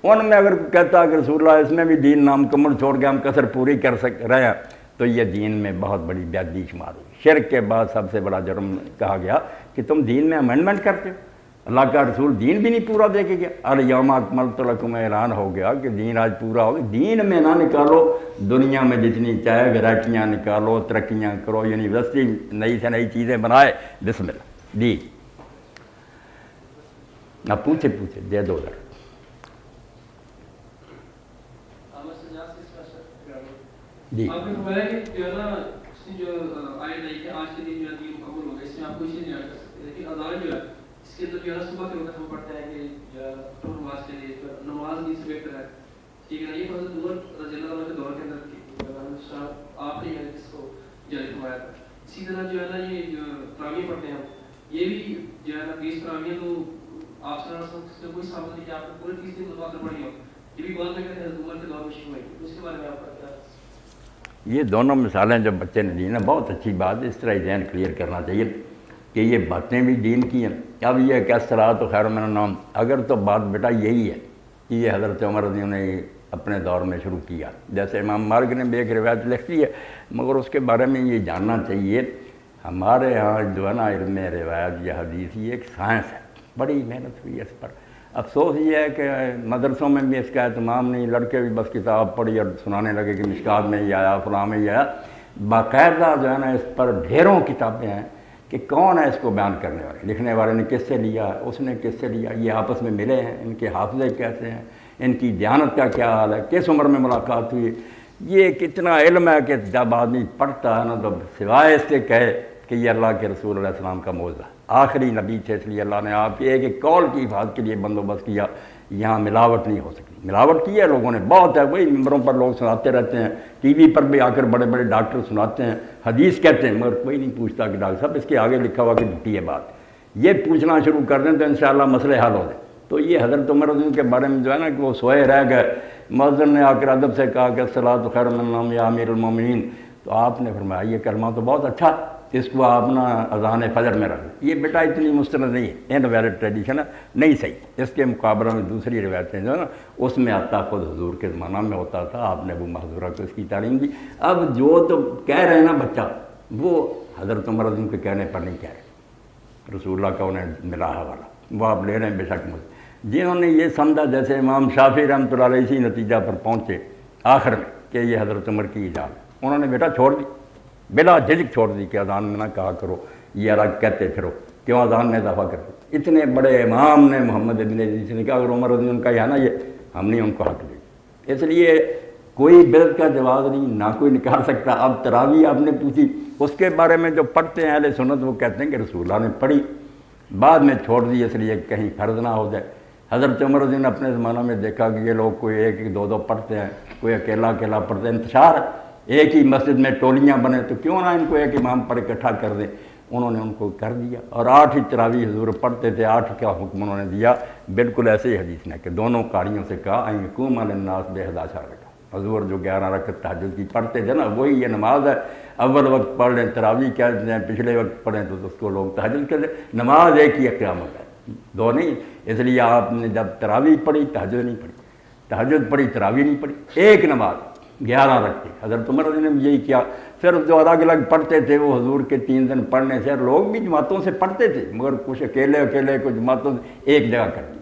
ان میں اگر کہتا ہے کہ رسول اللہ اس میں بھی دین نامکمل چھوڑ کے ہم کثر پوری کر رہے ہیں، تو یہ دین میں بہت بڑی بے ادبی شمار ہوئی۔ شرک کے بعد سب سے بڑا جرم کہا گیا کہ تم دین میں امینڈمنٹ کرتے ہو، اللہ کا رسول دین بھی نہیں پورا دے کے گیا، الیوم اکملت لکم اعلان ہو گیا کہ دین آج پورا ہو گیا۔ دین میں نہ نکالو، دنیا میں جتنی چاہے ویرائٹیاں نکالو، ترقیاں کرو، یونیورسٹی نئی سے نئی چیزیں بنائے، بسم اللہ دی۔ نہ پوچھے دے دو ذرا۔ جی آپ نے فرمایا کہ جو ہے نا اس نے جو آئے نہیں کہ آج کے دن جو ہے دین مکمل ہو گیا، اس میں آپ کوئی چیز نہیں کر سکتے، لیکن اذان جو ہے اس کے اندر جو ہے نا صبح کے وقت ہم پڑھتے ہیں کہ نماز کے لیے نماز نہیں سے بہتر ہے، ٹھیک ہے نا۔ یہ حضرت عمر رضی اللہ عنہ کے دور کے اندر آپ نے اس کو جاری فرمایا تھا۔ اسی طرح جو ہے نا یہ جو تراویح پڑھتے ہیں ہم، یہ بھی جو ہے نا 20 تراویح تو آپ صلی اللہ علیہ وسلم سے کوئی ثابت نہیں کہ آپ نے پورے 30 دن نماز پڑھی ہو، یہ بھی بعد میں کہتے ہیں حضرت عمر کے دور میں شروع ہوئی، اس کے بارے میں آپ کا کیا؟ یہ دونوں مثالیں جب بچے نے دی نا، بہت اچھی بات ہے، اس طرح ذہن کلیئر کرنا چاہیے کہ یہ باتیں بھی دین کی ہیں۔ اب یہ کہ الصلاۃ خیر من النوم، اگر تو بات بیٹا یہی ہے کہ یہ حضرت عمر رضی اللہ عنہ نے اپنے دور میں شروع کیا، جیسے امام مالک نے بھی ایک روایت لکھی ہے، مگر اس کے بارے میں یہ جاننا چاہیے ہمارے ہاں جو ہے نا علم روایت یا حدیث یہ ایک سائنس ہے، بڑی محنت ہوئی ہے اس پر۔ افسوس یہ ہے کہ مدرسوں میں بھی اس کا اہتمام نہیں، لڑکے بھی بس کتاب پڑھی اور سنانے لگے کہ مشکات میں ہی آیا، فلاں میں ہی آیا۔ باقاعدہ جو ہے نا اس پر ڈھیروں کتابیں ہیں کہ کون ہے اس کو بیان کرنے والے، لکھنے والے نے کس سے لیا، اس نے کس سے لیا، یہ آپس میں ملے ہیں، ان کے حافظے کیسے ہیں، ان کی دیانت کا کیا حال ہے، کس عمر میں ملاقات ہوئی۔ یہ کتنا علم ہے کہ جب آدمی پڑھتا ہے نا تو سوائے اس کے کہے کہ یہ اللہ کے رسول علیہ السلام کا معجزہ، آخری نبی تھے، اس لیے اللہ نے آپ کے ایک قول کی حفاظت کے لیے بندوبست کیا، یہاں ملاوٹ نہیں ہو سکتی۔ ملاوٹ کی ہے لوگوں نے بہت ہے، وہی ممبروں پر لوگ سناتے رہتے ہیں، ٹی وی پر بھی آ کر بڑے بڑے ڈاکٹر سناتے ہیں، حدیث کہتے ہیں، مگر کوئی نہیں پوچھتا کہ ڈاکٹر صاحب اس کے آگے لکھا ہوا کہ جھوٹی ہے بات۔ یہ پوچھنا شروع کر دیں تو انشاءاللہ مسئلے حل ہو جائیں۔ تو یہ حضرت عمر رضی اللہ کے بارے میں جو ہے نا کہ وہ سوئے رہ گئے، مؤذن نے آ کر ادب سے کہا کہ الصلاۃ خیر من النوم یا امیر المومنین، تو آپ نے فرمایا یہ کلمہ تو بہت اچھا، اس کو آپ نا اذان فجر میں رکھ دیں، یہ بیٹا اتنی مستند نہیں ہے، انویلڈ ٹریڈیشن ہے، نہیں صحیح۔ اس کے مقابلہ میں دوسری روایتیں جو ہے نا اس میں آتا خود حضور کے زمانہ میں ہوتا تھا، آپ نے ابو محذورہ کو اس کی تعلیم دی۔ اب جو تو کہہ رہے ہیں نا بچہ، وہ حضرت عمر رضی اللہ عنہ کے کہنے پر نہیں کہہ رہے، رسول اللہ کا انہیں ملا حوالہ، وہ آپ لے رہے ہیں بے شک مجھے۔ جنہوں نے یہ سمجھا، جیسے امام شافعی رحمۃ اللہ علیہ اسی نتیجہ پر پہنچے آخر میں کہ یہ حضرت عمر کی ایجاد ہے، انہوں نے بیٹا چھوڑ دی، بلا جھجک چھوڑ دی کہ اذان میں نہ کہا کرو، یہ الگ کہتے پھرو، کیوں اذان میں اضافہ کرتے۔ اتنے بڑے امام نے محمد ابن ادریس نے کہا اگر عمر رضی اللہ عنہ کا یہ ہے نا، یہ ہم نہیں ان کو حق دیں۔ اس لیے کوئی بدعت کا جواز نہیں، نہ کوئی نکال سکتا۔ اب تراویح آپ نے پوچھی، اس کے بارے میں جو پڑھتے ہیں اہل سنت وہ کہتے ہیں کہ رسول اللہ نے پڑھی، بعد میں چھوڑ دی اس لیے کہیں فرض نہ ہو جائے۔ حضرت عمر رضی اللہ عنہ اپنے زمانہ میں دیکھا کہ یہ لوگ کوئی ایک ایک دو دو پڑھتے ہیں، کوئی اکیلا اکیلا پڑھتے ہیں، انتشار ہے، ایک ہی مسجد میں ٹولیاں بنے تو کیوں نہ ان کو ایک امام پر اکٹھا کر دیں۔ انہوں نے ان کو کر دیا، اور 8 ہی تراویح حضور پڑھتے تھے، 8 کا حکم انہوں نے دیا، بالکل ایسے ہی حدیث نے کہ دونوں قاریوں سے کہا ان یقوم علی الناس ب11 رکعت۔ حضور جو 11 رکعت تہجد کی پڑھتے تھے نا، وہی یہ نماز ہے۔ اول وقت پڑھ لیں تراویح کہتے ہیں، پچھلے وقت پڑھیں تو اس کو لوگ تہجد کہتے ہیں۔ نماز ایک ہی قیامت ہے، دو نہیں۔ اس لیے آپ نے جب تراویح پڑھی تہجد نہیں پڑھی، تہجد پڑھی تراویح نہیں پڑھی، ایک نماز 11 رکھتے۔ حضرت عمر نے بھی یہی کیا۔ صرف جو الگ الگ پڑھتے تھے وہ حضور کے 3 دن پڑھنے سے، لوگ بھی جماعتوں سے پڑھتے تھے مگر کچھ اکیلے کچھ جماعتوں سے ایک جگہ کر دی۔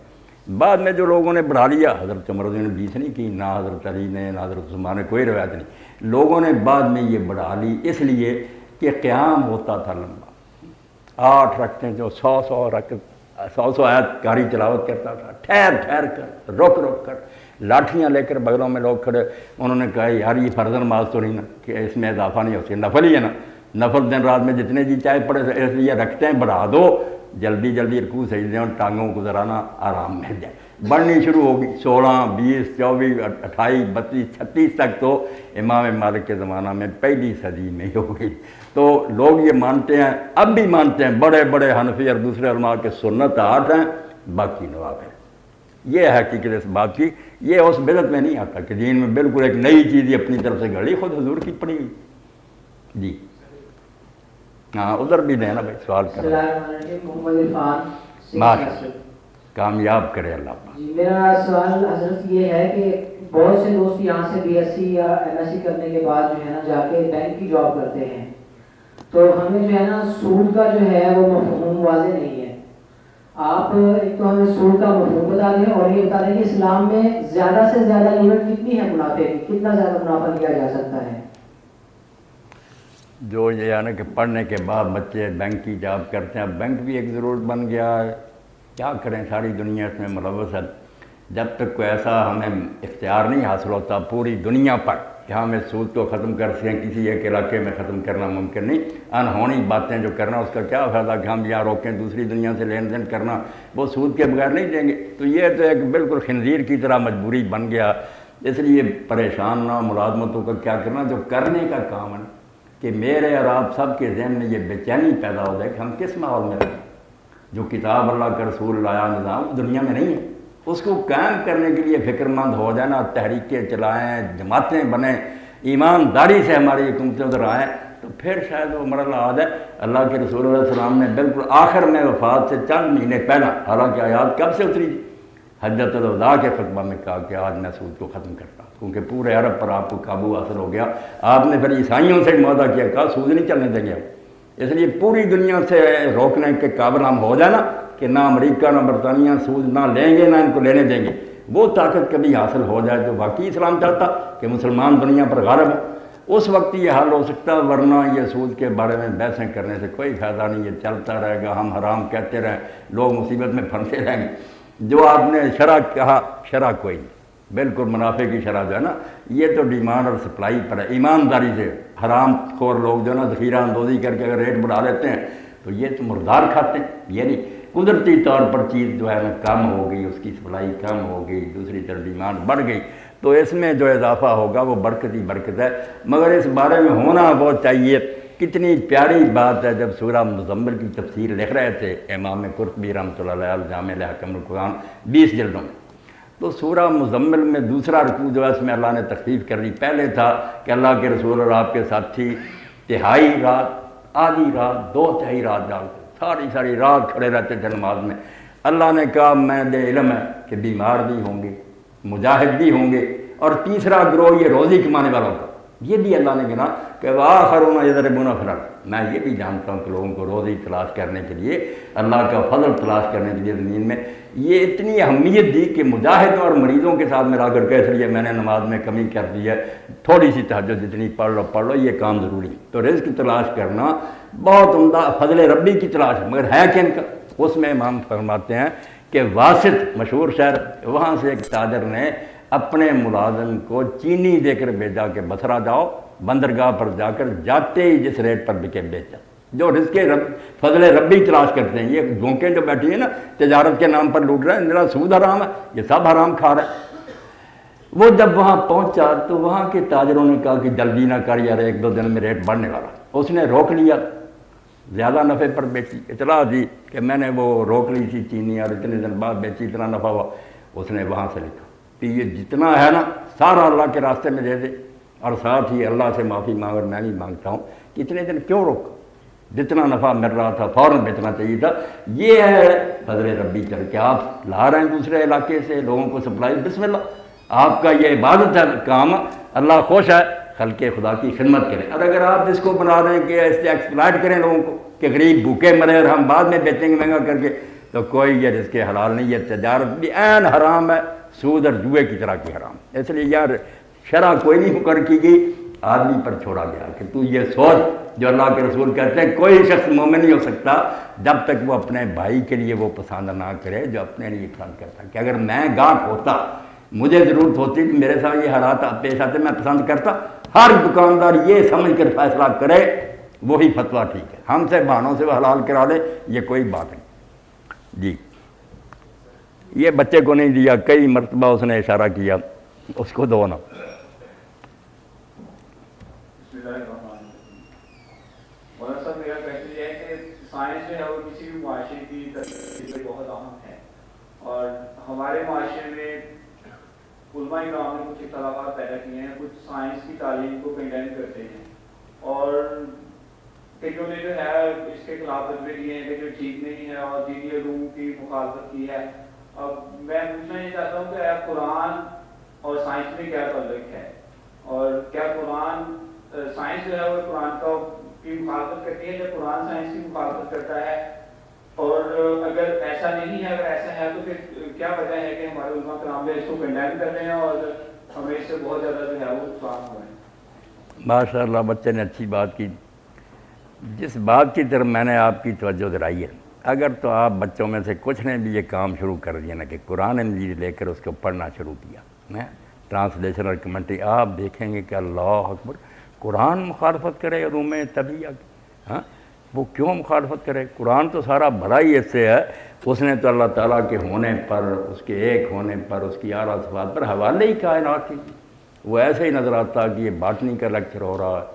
بعد میں جو لوگوں نے بڑھا لیا، حضرت عمر نے بیچ نہیں کی، نہ حضرت علی نے، نہ حضرت عثمان نے، کوئی روایت نہیں۔ لوگوں نے بعد میں یہ بڑھا لی اس لیے کہ قیام ہوتا تھا لمبا، 8 رکھتے جو 100 رکعت 100 آیت قاری تلاوت کرتا تھا، ٹھہر ٹھہر کر، رک رک کر، لاٹھیاں لے کر بغلوں میں لوگ کھڑے۔ انہوں نے کہا یار یہ فرض نماز تو نہیں نا کہ اس میں اضافہ نہیں ہو سکتا، نفل ہی ہے نا، نفل دن رات میں جتنے جی چاہے پڑے، اس لیے رکھتے ہیں بڑھا دو، جلدی جلدی رکوع سجدے اور ٹانگوں کو ذرا نا آرام مل جائے۔ بڑھنی شروع ہوگی 16 20 24 28 32 36 تک تو امام مالک کے زمانہ میں پہلی صدی میں ہی ہو گئی۔ تو لوگ یہ مانتے ہیں، اب بھی مانتے ہیں، بڑے بڑے حنفی اور دوسرے علماء کے سنت 8 ہیں، باقی نوافل۔ یہ ہے حقیقت اس بات کی، یہ اس بدعت میں نہیں آتا کہ دین میں بالکل ایک نئی چیز ہی اپنی طرف سے گھڑی، خود حضور کی پڑھی ہوئی۔ جی ہاں ادھر بھی دینا بھائی سوال کر محمد عرفان ماشاء کامیاب کرے اللہ پاک۔ جی میرا سوال حضرت یہ ہے کہ بہت سے دوست یہاں سے بی ایس سی یا ایم ایس سی کرنے کے بعد جو ہے نا جا کے بینک کی جاب کرتے ہیں، تو ہمیں جو ہے نا سود کا جو ہے وہ مفہوم واضح نہیں ہے۔ آپ ایک تو ہمیں سود کا مفہوم بتا دیں اور یہ بتا دیں کہ اسلام میں زیادہ سے زیادہ لیمٹ کتنی ہے منافع کی، کتنا زیادہ منافع لیا جا سکتا ہے؟ جو یہ ہے نا کہ پڑھنے کے بعد بچے بینک کی جاب کرتے ہیں، اب بینک بھی ایک ضرورت بن گیا ہے، کیا کریں ساری دنیا اس میں ملوث ہے۔ جب تک کوئی ایسا ہمیں اختیار نہیں حاصل ہوتا پوری دنیا پر کہ ہم اس سود کو ختم کر سکیں، کسی ایک علاقے میں ختم کرنا ممکن نہیں۔ انہونی باتیں جو کرنا اس کا کیا فائدہ کہ ہم یہاں روکیں، دوسری دنیا سے لین دین کرنا وہ سود کے بغیر نہیں دیں گے۔ تو یہ تو ایک بالکل خنزیر کی طرح مجبوری بن گیا۔ اس لیے پریشان نہ، ملازمتوں کا کیا کرنا، جو کرنے کا کام ہے کہ میرے اور آپ سب کے ذہن میں یہ بے چینی پیدا ہو جائے کہ ہم کس ماحول میں رہیں۔ جو کتاب اللہ کا رسول لایا نظام دنیا میں نہیں ہے، اس کو قائم کرنے کے لیے فکر مند ہو جانا، تحریکیں چلائیں، جماعتیں بنیں، ایمانداری سے ہماری حکومتیں ادھر آئیں، تو پھر شاید وہ مرحلہ آ جائے۔ اللہ کے رسول علیہ السلام نے بالکل آخر میں وفات سے چند مہینے پہلا، حالانکہ آیات کب سے اتری تھی، حجۃ الوداع کے خطبہ میں کہا کہ آج میں سود کو ختم کرتا ہوں، کیونکہ پورے عرب پر آپ کو قابو حاصل ہو گیا۔ آپ نے پھر عیسائیوں سے معاہدہ کیا، کہا سود نہیں چلنے دیں گے ہم۔ اس لیے پوری دنیا سے روکنے کے قابل ہم ہو جائے نا کہ نہ امریکہ نہ برطانیہ سود نہ لیں گے، نہ ان کو لینے دیں گے، وہ طاقت کبھی حاصل ہو جائے تو واقعی اسلام چاہتا کہ مسلمان دنیا پر غالب ہو، اس وقت یہ حل ہو سکتا، ورنہ یہ سود کے بارے میں بحثیں کرنے سے کوئی فائدہ نہیں، یہ چلتا رہے گا، ہم حرام کہتے رہیں، لوگ مصیبت میں پھنسے رہیں گے۔ جو آپ نے شرع کہا، شرع کوئی نہیں، بالکل منافع کی شرح جو ہے نا یہ تو ڈیمانڈ اور سپلائی پر ہے، ایمانداری سے۔ حرام خور لوگ جو ہے نا ذخیرہ اندوزی کر کے اگر ریٹ بڑھا لیتے ہیں تو یہ تو مردار کھاتے ہیں، یہ نہیں قدرتی طور پر چیز جو ہے نا کم ہو گئی، اس کی سپلائی کم ہو گئی، دوسری طرف ڈیمانڈ بڑھ گئی، تو اس میں جو اضافہ ہوگا وہ برکت ہی برکت ہے۔ مگر اس بارے میں ہونا بہت چاہیے۔ کتنی پیاری بات ہے، جب سورہ مزمل کی تفسیر لکھ رہے تھے امام قرطبی رحمۃ اللہ علیہ جامع احکام القرآن 20 جلدوں میں، تو سورہ مزمل میں دوسرا رکوع جو ہے اس میں اللہ نے تخفیف کر دی۔ پہلے تھا کہ اللہ کے رسول اور آپ کے ساتھی تہائی رات آدھی رات 2/3 رات جاگتے، ساری رات کھڑے رہتے تھے نماز میں۔ اللہ نے کہا میں دے علم ہے کہ بیمار بھی ہوں گے، مجاہد بھی ہوں گے، اور تیسرا گروہ یہ روزی کمانے والوں کا، یہ بھی اللہ نے کہا کہ وآخرون یضربون فی الارض، میں یہ بھی جانتا ہوں کہ لوگوں کو روزی تلاش کرنے کے لیے، اللہ کا فضل تلاش کرنے کے لیے زمین میں یہ اتنی اہمیت دی کہ مجاہدوں اور مریضوں کے ساتھ میرا کر کے اس لیے میں نے نماز میں کمی کر دی ہے، تھوڑی سی تہجد جتنی پڑھ لو یہ کام ضروری ہے۔ تو رزق تلاش کرنا بہت عمدہ فضل ربی کی تلاش ہے، مگر ہے کن کا؟ اس میں امام فرماتے ہیں کہ واسط مشہور شہر، وہاں سے ایک تاجر نے اپنے ملازم کو چینی دے کر بھیجا کہ بصرہ جاؤ، بندرگاہ پر جا کر جاتے ہی جس ریٹ پر بکے بیچا۔ جو رزق فضل ربی تلاش کرتے ہیں، یہ گونکیں جو بیٹھی ہیں نا تجارت کے نام پر لوٹ رہے ہیں، میرا سود حرام ہے، یہ سب حرام کھا رہے ہیں۔ وہ جب وہاں پہنچا تو وہاں کے تاجروں نے کہا کہ جلدی نہ کر یار، 1-2 دن میں ریٹ بڑھنے والا۔ اس نے روک لیا، زیادہ نفع پر بیچی، اطلاع دی کہ میں نے وہ روک لی تھی چینی اور اتنے دن بعد بیچی، اتنا نفع ہوا۔ اس نے وہاں سے لکھا کہ یہ جتنا ہے نا سارا اللہ کے راستے میں دے دے، اور ساتھ ہی اللہ سے معافی مانگ، اور میں بھی مانگتا ہوں کہ اتنے دن کیوں روکا، جتنا نفع مل رہا تھا فوراً بیچنا چاہیے تھا۔ یہ ہے فضل ربی، چل کے آپ لا رہے ہیں دوسرے علاقے سے لوگوں کو سپلائی، بسم اللہ، آپ کا یہ عبادت ہے کام، اللہ خوش ہے، خلق خدا کی خدمت کریں۔ اور اگر آپ اس کو بنا رہے ہیں کہ اس سے ایکسپلائٹ کریں لوگوں کو کہ غریب بھوکے مرے اور ہم بعد میں بیچیں گے مہنگا کر کے، تو کوئی یہ رزق حلال نہیں، یہ تجارت بھی عین حرام ہے، سود اور جوئے کی طرح کی حرام۔ اس لیے یار شرع کوئی نہیں مقرر کی گئی، آدمی پر چھوڑا گیا کہ تو یہ سوچ جو اللہ کے رسول کہتے ہیں کوئی شخص مومن نہیں ہو سکتا جب تک وہ اپنے بھائی کے لیے وہ پسند نہ کرے جو اپنے لیے پسند کرتا، کہ اگر میں گاہک ہوتا، مجھے ضرورت ہوتی کہ میرے ساتھ یہ حالات پیش آتے، میں پسند کرتا، ہر دکاندار یہ سمجھ کر فیصلہ کرے وہی فتویٰ ٹھیک ہے، ہم سے بہانوں سے وہ حلال کرا لے، یہ کوئی بات نہیں۔ جی یہ بچے کو نہیں دیا، کئی مرتبہ اس نے اشارہ کیا، اس کو دو نا۔ مولانا صاحب میرا کوشچن یہ ہے کہ سائنس جو ہے وہ کسی بھی معاشرے کی ترقی میں بہت اہم ہے، اور ہمارے معاشرے میں علماء کرام نے کچھ اختلافات پیدا کیے ہیں، کچھ سائنس کی تعلیم کو کنڈیم کرتے ہیں، اور کئیوں نے جو ہے اس کے خلاف فتوے دیے ہیں کہ جو ٹھیک نہیں ہے، اور دینی علوم کی مخالفت کی ہے۔ اب میں پوچھنا یہ چاہتا ہوں کہ قرآن اور سائنس میں کیا تعلق ہے، اور کیا قرآن سائنس جو ہے وہ قرآن کی مخالفت کرتی ہے یا قرآن سائنس کی مخالفت کرتا ہے، اور اگر ایسا نہیں ہے، اگر ایسا ہے تو پھر کیا وجہ ہے کہ ہمارے علماء کرام جو اس کو کنڈیم کر رہے ہیں اور ہمیں اس سے بہت زیادہ جو ہے وہ نقصان ہو رہے ہیں؟ ماشاء اللہ بچے نے اچھی بات کی۔ جس بات کی طرف میں نے آپ کی توجہ دلائی ہے، اگر تو آپ بچوں میں سے کچھ نے بھی یہ کام شروع کر دیا نا کہ قرآن مجید لے کر اس کو پڑھنا شروع کیا، ٹرانسلیشن اور کمنٹری، آپ دیکھیں گے کہ اللہ اکبر، قرآن مخالفت کرے علوم طبیعہ کی، وہ کیوں مخالفت کرے؟ قرآن تو سارا بھلا ہی اس سے ہے، اس نے تو اللہ تعالیٰ کے ہونے پر، اس کے ایک ہونے پر، اس کی اعلیٰ صفات پر حوالے ہی کائنات کی۔ وہ ایسے ہی نظر آتا کہ یہ باٹنی کا لیکچر ہو رہا ہے،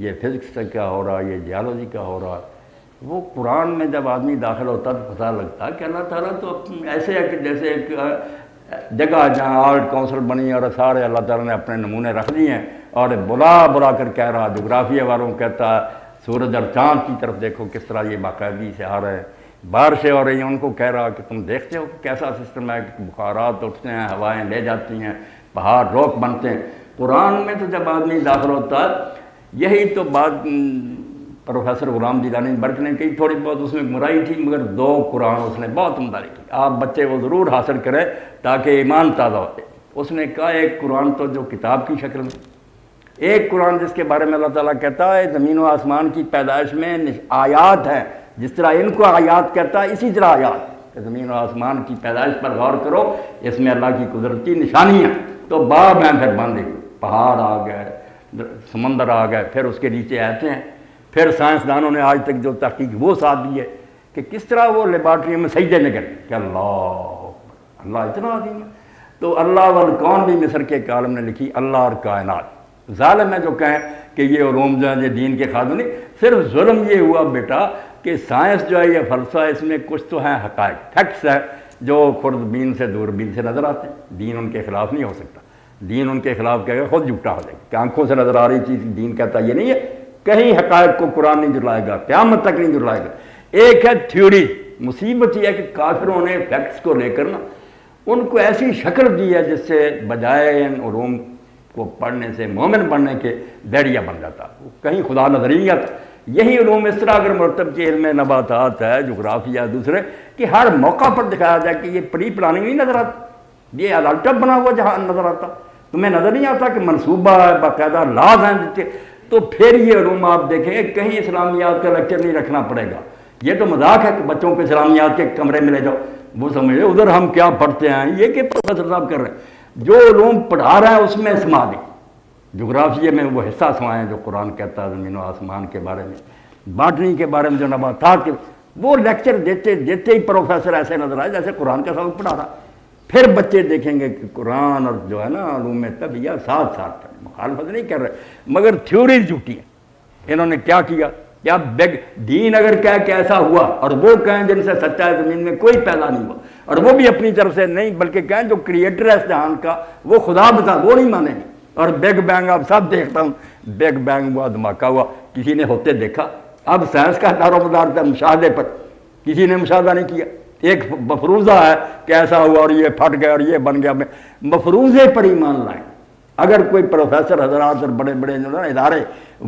یہ فزکس کا ہو رہا ہے، یہ جیالوجی کا ہو رہا ہے۔ وہ قرآن میں جب آدمی داخل ہوتا تو پتہ لگتا کہ اللہ تعالیٰ تو ایسے ہے کہ جیسے ایک جگہ جہاں آرٹ کونسل بنی اور سارے اللہ تعالیٰ نے اپنے نمونے رکھ دیے ہیں، اور بلا کر کہہ رہا، جغرافیہ والوں کہتا سورج اور چاند کی طرف دیکھو کس طرح یہ باقاعدگی سے آ رہے ہیں، بارشیں ہو رہی ہیں، ان کو کہہ رہا کہ تم دیکھتے ہو کہ کیسا سسٹم ہے کہ بخارات اٹھتے ہیں، ہوائیں لے جاتی ہیں، پہاڑ روک بنتے ہیں۔ قرآن میں تو جب آدمی داخل ہوتا ہے، یہی تو بات پروفیسر غلام جیلانی برق نے کہی، تھوڑی بہت اس میں گمراہی تھی، مگر 2 قرآن اس نے بہت عمدہ لکھی۔ آپ بچے وہ ضرور حاصل کریں تاکہ ایمان تازہ ہوتے۔ اس نے کہا ایک قرآن تو جو کتاب کی شکل میں، ایک قرآن جس کے بارے میں اللہ تعالیٰ کہتا ہے زمین و آسمان کی پیدائش میں آیات ہیں، جس طرح ان کو آیات کہتا ہے اسی طرح آیات، کہ زمین و آسمان کی پیدائش پر غور کرو، اس میں اللہ کی قدرت کی نشانی ہے۔ تو باب ہیں پھر باندھے، پہاڑ آ گئے، سمندر آ گئے، پھر اس کے نیچے آتے ہیں، پھر سائنسدانوں نے آج تک جو تحقیق وہ ساتھ دی ہے کہ کس طرح وہ لیبارٹری میں سجدے میں کرتے کہ اللہ اتنا عظیم ہے۔ تو اللہ والکون بھی مصر کے ایک عالم نے لکھی، اللہ اور کائنات۔ ظالم ہے جو کہیں کہ یہ علوم جو ہے دین کے خادم نہیں، صرف ظلم یہ ہوا بیٹا کہ سائنس جو ہے یہ فلسفہ، اس میں کچھ تو ہیں حقائق، فیکٹس ہیں جو خوردبین سے دوربین سے نظر آتے ہیں، دین ان کے خلاف نہیں ہو سکتا۔ دین ان کے خلاف کہے گا خود جھوٹا ہو جائے گا کہ آنکھوں سے نظر آ رہی چیز دین کہتا یہ نہیں ہے، کہیں حقائق کو قرآن نہیں جھٹلائے گا، قیامت تک نہیں جھٹلائے گا۔ ایک ہے تھیوری، مصیبت یہ ہے کہ کافروں نے فیکٹس کو لے کر نا ان کو ایسی شکل دی ہے جس سے بجائے ان علوم کو پڑھنے سے مومن بننے کے بیڑیا بن جاتا، کہیں خدا نظر ہی نہیں آتا۔ یہی علوم اس طرح اگر مرتب کے علم نباتات ہے، جغرافیہ دوسرے، کہ ہر موقع پر دکھایا جائے کہ یہ پری پلاننگ نہیں نظر آتا، یہ الٹا بنا ہوا جہاں نظر آتا، تمہیں نظر نہیں آتا کہ منصوبہ ہے، باقاعدہ لاز ہیں دیتے، تو پھر یہ علوم آپ دیکھیں گے کہیں اسلامیات کا لیکچر نہیں رکھنا پڑے گا۔ یہ تو مذاق ہے کہ بچوں کو اسلامیات کے کمرے میں لے جاؤ، وہ سمجھے ادھر ہم کیا پڑھتے ہیں، یہ کہ پروفیسر صاحب کر رہے ہیں، جو علوم پڑھا رہا ہے اس میں سما دیں، جغرافیے میں وہ حصہ سمائیں جو قرآن کہتا ہے زمین و آسمان کے بارے میں، باٹنی کے بارے میں جو نباتات کے، وہ لیکچر دیتے دیتے ہی پروفیسر ایسے نظر آئے جیسے قرآن کا سبق پڑھا رہا۔ پھر بچے دیکھیں گے کہ قرآن اور جو ہے نا علوم طبیعہ ساتھ ساتھ مخالفت نہیں کر رہے، مگر تھیوریز جھوٹی ہیں۔ انہوں نے کیا کیا، کیا دین اگر کہہ کہ ایسا ہوا اور وہ کہیں جن سے سچا ہے زمین میں کوئی پیدا نہیں ہوا، اور وہ بھی اپنی طرف سے نہیں بلکہ کہیں جو کریٹر ہے اس جہان کا وہ خدا بتا، وہ نہیں مانیں گے۔ اور بگ بینگ آپ سب دیکھتا ہوں، بگ بینگ ہوا، دھماکہ ہوا، کسی نے ہوتے دیکھا؟ اب سائنس کا دار و مدار تھا مشاہدے پر، کسی نے مشاہدہ نہیں کیا۔ ایک مفروضہ ہے کہ ایسا ہوا اور یہ پھٹ گیا اور یہ بن گیا، مفروضے پر ایمان لائیں۔ اگر کوئی پروفیسر حضرات اور بڑے بڑے ادارے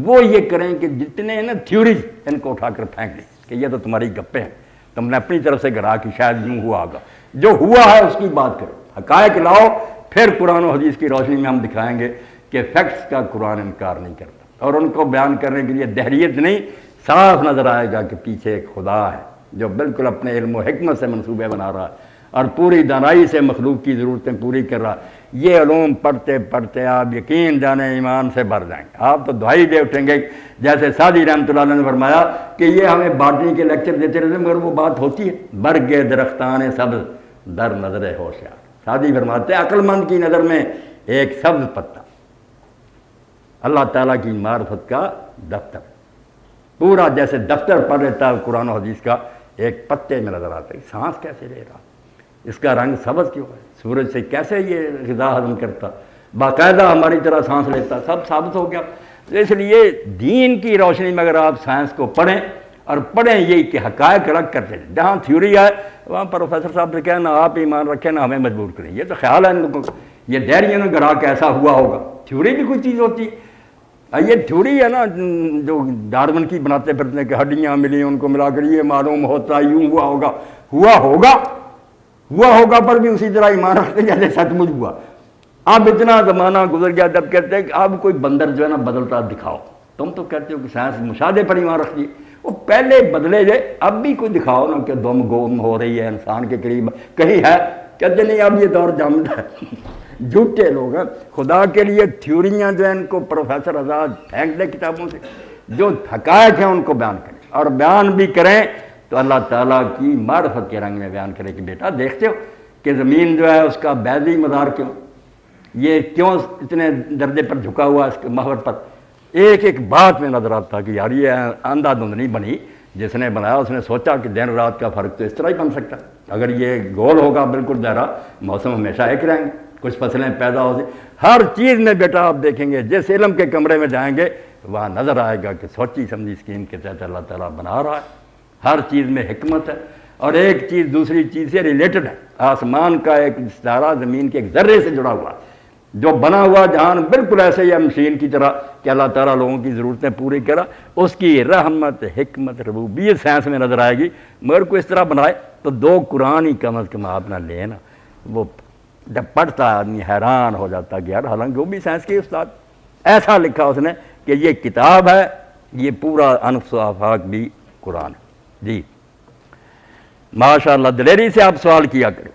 وہ یہ کریں کہ جتنے نا تھیوریز ان کو اٹھا کر پھینک دیں کہ یہ تو تمہاری گپیں ہیں، تم نے اپنی طرف سے گھڑا کہ شاید یوں ہوا ہوگا، جو ہوا ہے اس کی بات کرو، حقائق لاؤ، پھر قرآن و حدیث کی روشنی میں ہم دکھائیں گے کہ فیکٹس کا قرآن انکار نہیں کرتا، اور ان کو بیان کرنے کے لیے دہریت نہیں، صاف نظر آئے گا کہ پیچھے ایک خدا ہے جو بالکل اپنے علم و حکمت سے منصوبے بنا رہا ہے اور پوری دانائی سے مخلوق کی ضرورتیں پوری کر رہا ہے۔ یہ علوم پڑھتے پڑھتے آپ یقین جانے ایمان سے بھر جائیں گے، آپ تو دعائی دے اٹھیں گے، جیسے سعدی رحمۃ اللہ علیہ نے فرمایا کہ یہ ہمیں باٹنی کے لیکچر دیتے رہتے مگر وہ بات ہوتی ہے، برگ درختان سبز در نظر ہوشیار۔ سعدی فرماتے ہیں عقل مند کی نظر میں ایک سبز پتا اللہ تعالیٰ کی معرفت کا دفتر، پورا جیسے دفتر پڑھ لیتا ہے قرآن و حدیث کا، ایک پتے میں نظر آتا ہے۔ سانس کیسے لے رہا، اس کا رنگ سبز کیوں ہے، سورج سے کیسے یہ غذا ہضم کرتا، باقاعدہ ہماری طرح سانس لیتا، سب ثابت ہو گیا۔ تو اس لیے دین کی روشنی میں اگر آپ سائنس کو پڑھیں اور پڑھیں یہی کہ حقائق الگ کرتے ہیں، جہاں تھیوری ہے وہاں پروفیسر صاحب سے کہنا آپ ایمان رکھیں نہ ہمیں مجبور کریں، یہ تو خیال ہے ان لوگوں کو، یہ ڈیریوں نے گڑا کہ ایسا ہوا ہوگا، تھیوری بھی کوئی چیز ہوتی ہے۔ یہ تھیوری ہے نا جو ڈارون کی بناتے پھرتے ہیں کہ ہڈیاں ملی ان کو ملا کر یہ معلوم ہوتا یوں ہوا ہوگا، ہوا ہوگا پر بھی اسی طرح ایمان رکھتے جیسے سچ مچ ہوا۔ اب اتنا زمانہ گزر گیا جب کہتے ہیں کہ اب کوئی بندر جو ہے نا بدلتا دکھاؤ، تم تو کہتے ہو کہ سائنس مشاہدے پر ایمان رکھتی ہے، وہ پہلے بدلے جائے، اب بھی کوئی دکھاؤ نا کہ دم گم ہو رہی ہے انسان کے قریب، کہیں ہے؟ کہتے نہیں اب یہ دور جامد ہے۔ جھوٹے لوگ ہیں، خدا کے لیے تھیوریاں جو ہیں ان کو پروفیسر آزاد پھینک دے کتابوں سے، جو حقائق ہیں ان کو بیان کریں، اور بیان بھی کریں تو اللہ تعالیٰ کی معرفت کے رنگ میں بیان کرے کہ بیٹا دیکھتے ہو کہ زمین جو ہے اس کا بیضی مدار کیوں، یہ کیوں اتنے درجے پر جھکا ہوا اس کے محور پر، ایک ایک بات میں نظر آتا کہ یار یہ اندھا دھند نہیں بنی، جس نے بنایا اس نے سوچا کہ دن رات کا فرق تو اس طرح ہی بن سکتا ہے، اگر یہ گول ہوگا بالکل دائرہ موسم ہمیشہ ایک رہیں گے، کچھ فصلیں پیدا ہو سکیں، ہر چیز میں بیٹا آپ دیکھیں گے جس علم کے کمرے میں جائیں گے وہاں نظر آئے گا کہ سوچی سمجھی اسکیم کے تحت اللہ تعالیٰ بنا رہا ہے، ہر چیز میں حکمت ہے، اور ایک چیز دوسری چیز سے ریلیٹڈ ہے، آسمان کا ایک ستارہ زمین کے ایک ذرے سے جڑا ہوا ہے، جو بنا ہوا جہان بالکل ایسے ہی مشین کی طرح کہ اللہ تعالیٰ لوگوں کی ضرورتیں پوری کرا، اس کی رحمت حکمت ربوبیت سائنس میں نظر آئے گی، مگر کوئی اس طرح بنائے تو دو قرآن ہی کم از کم آپ نہ لیں نا، وہ جب پڑھتا ہے آدمی حیران ہو جاتا کہ یار حالانکہ وہ بھی سائنس کے استاد، ایسا لکھا اس نے کہ یہ کتاب ہے، یہ پورا انفس و آفاق بھی قرآن ہے۔ جی ماشاء اللہ، دلیری سے آپ سوال کیا کریں۔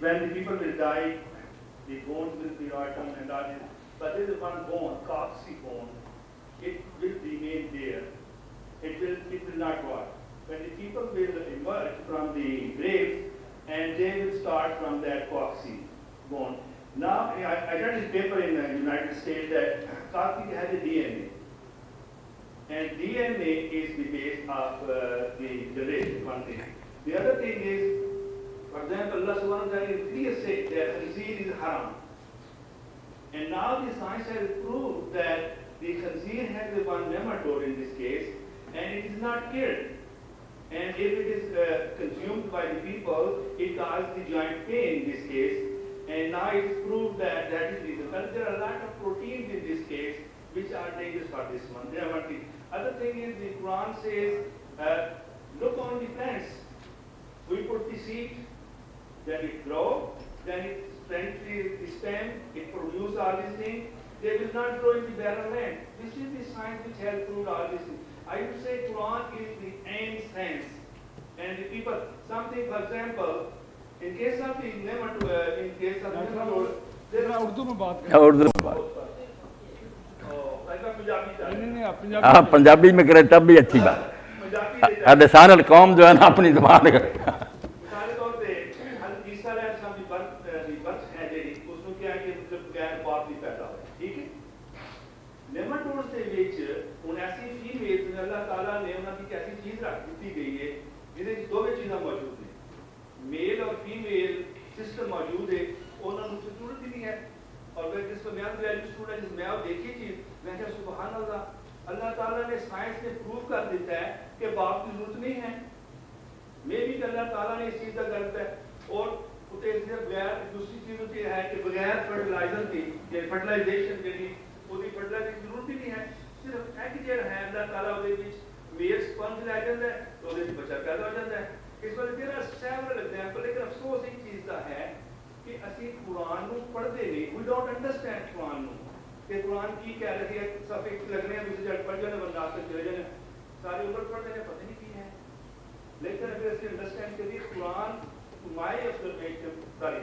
When the people will die, the bones will be rotten and that is, but there is one bone, coccyx bone, it will remain there. It will not go out. When the people will emerge from the graves and they will start from that coccyx bone. Now, I read this paper in the United States that coccyx has a DNA. And DNA is the base of the generation, one thing. The other thing is, for example, Allah subhanahu wa ta'ala clearly said that khanzir is haram. And now the science has proved that the khanzir has the one nematode in this case, and it is not killed. And if it is consumed by the people, it causes the joint pain in this case. And now it is proved that that is the reason. But there are a lot of proteins in this case which are dangerous for this one. There are one thing. Other thing is the Quran says, look on the plants. We put the seed, then it grows, then it strengthens the stem, it produces all these things. They will not grow in the barren land. This is the science which has proved all these things. I would say Quran is the end science. And the people, something, for example, in case of the nematode, there are Urdu میں بات کریں. اردو میں بات نہیں نہیں آپ ہاں پنجابی میں کرے تب بھی اچھی بات. لسان القوم جو ہے نا اپنی زبان کرے. مثال طور پہ عیسیٰ علیہ السلام کی برتھ ہے جی اس میں کیا ہے کہ مطلب غیر پاک نہیں پیدا ہوئے. ٹھیک ہے. نیماٹوڈ دے وچ ہن ایسی فیمیل اللہ تعالیٰ نے انہاں کی ایسی چیز رکھ دتی گئی ہے جہدے وچ دو چیزاں موجود ہیں. میل اور فیمیل سسٹم موجود ہے. انہاں نوں ضرورت ہی نہیں ہے. اور میں جس کو میں ویلیو اسٹوڈنٹ میں دیکھی چیز میں کہ سبحان اللہ, اللہ تعالیٰ نے سائنس نے پروو کر دیتا ہے کہ باپ کی ضرورت نہیں ہے. میں بھی کہ اللہ تعالیٰ نے اس چیز کا کرتا ہے. اور بغیر دوسری چیز ہوتی ہے کہ بغیر فرٹیلائزر کی فرٹیلائزیشن جی وہ فرٹیلائزر کی ضرورت ہی نہیں ہے. صرف ایک جڑا ہے اللہ تعالیٰ وہ میل سپنج لے جاتا ہے تو وہ بچہ پیدا ہو جاتا ہے. اس وجہ سے میرا سیورل ایگزامپل لیکن افسوس ایک چیز کا ہے کہ اسی قرآن کو پڑھتے نہیں. وی ڈونٹ انڈرسٹینڈ قرآن کو کہ قرآن کی کیا لگی ہے. صفحے لگنے ہیں دوسرے جڑ پڑھ جانے بندہ سے چلے جانے ساری عمر پڑھتے ہیں پتہ نہیں کی ہے. لیکن اگر اس کے انڈرسٹینڈ کریے قرآن مائی آبزرویشن ساری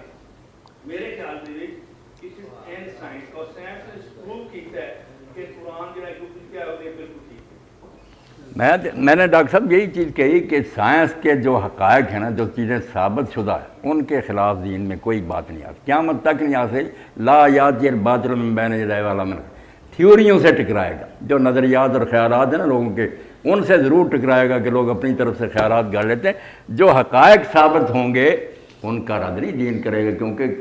میرے خیال میں اٹ از اینڈ سائنس اور سائنس نے پروو کیتا ہے کہ قرآن جو ہے کیا ہے وہ بالکل ٹھیک ہے. میں نے ڈاکٹر صاحب یہی چیز کہی کہ سائنس کے جو حقائق ہیں نا جو چیزیں ثابت شدہ ہیں ان کے خلاف دین میں کوئی بات نہیں آتی. قیامت تک نہیں آ سکتی. لا یاتی الباطل من بین یدیہ ولا من تھیوریوں سے ٹکرائے گا. جو نظریات اور خیالات ہیں نا لوگوں کے ان سے ضرور ٹکرائے گا کہ لوگ اپنی طرف سے خیالات گڑھ لیتے ہیں. جو حقائق ثابت ہوں گے ان کا رد نہیں دین کرے گا کیونکہ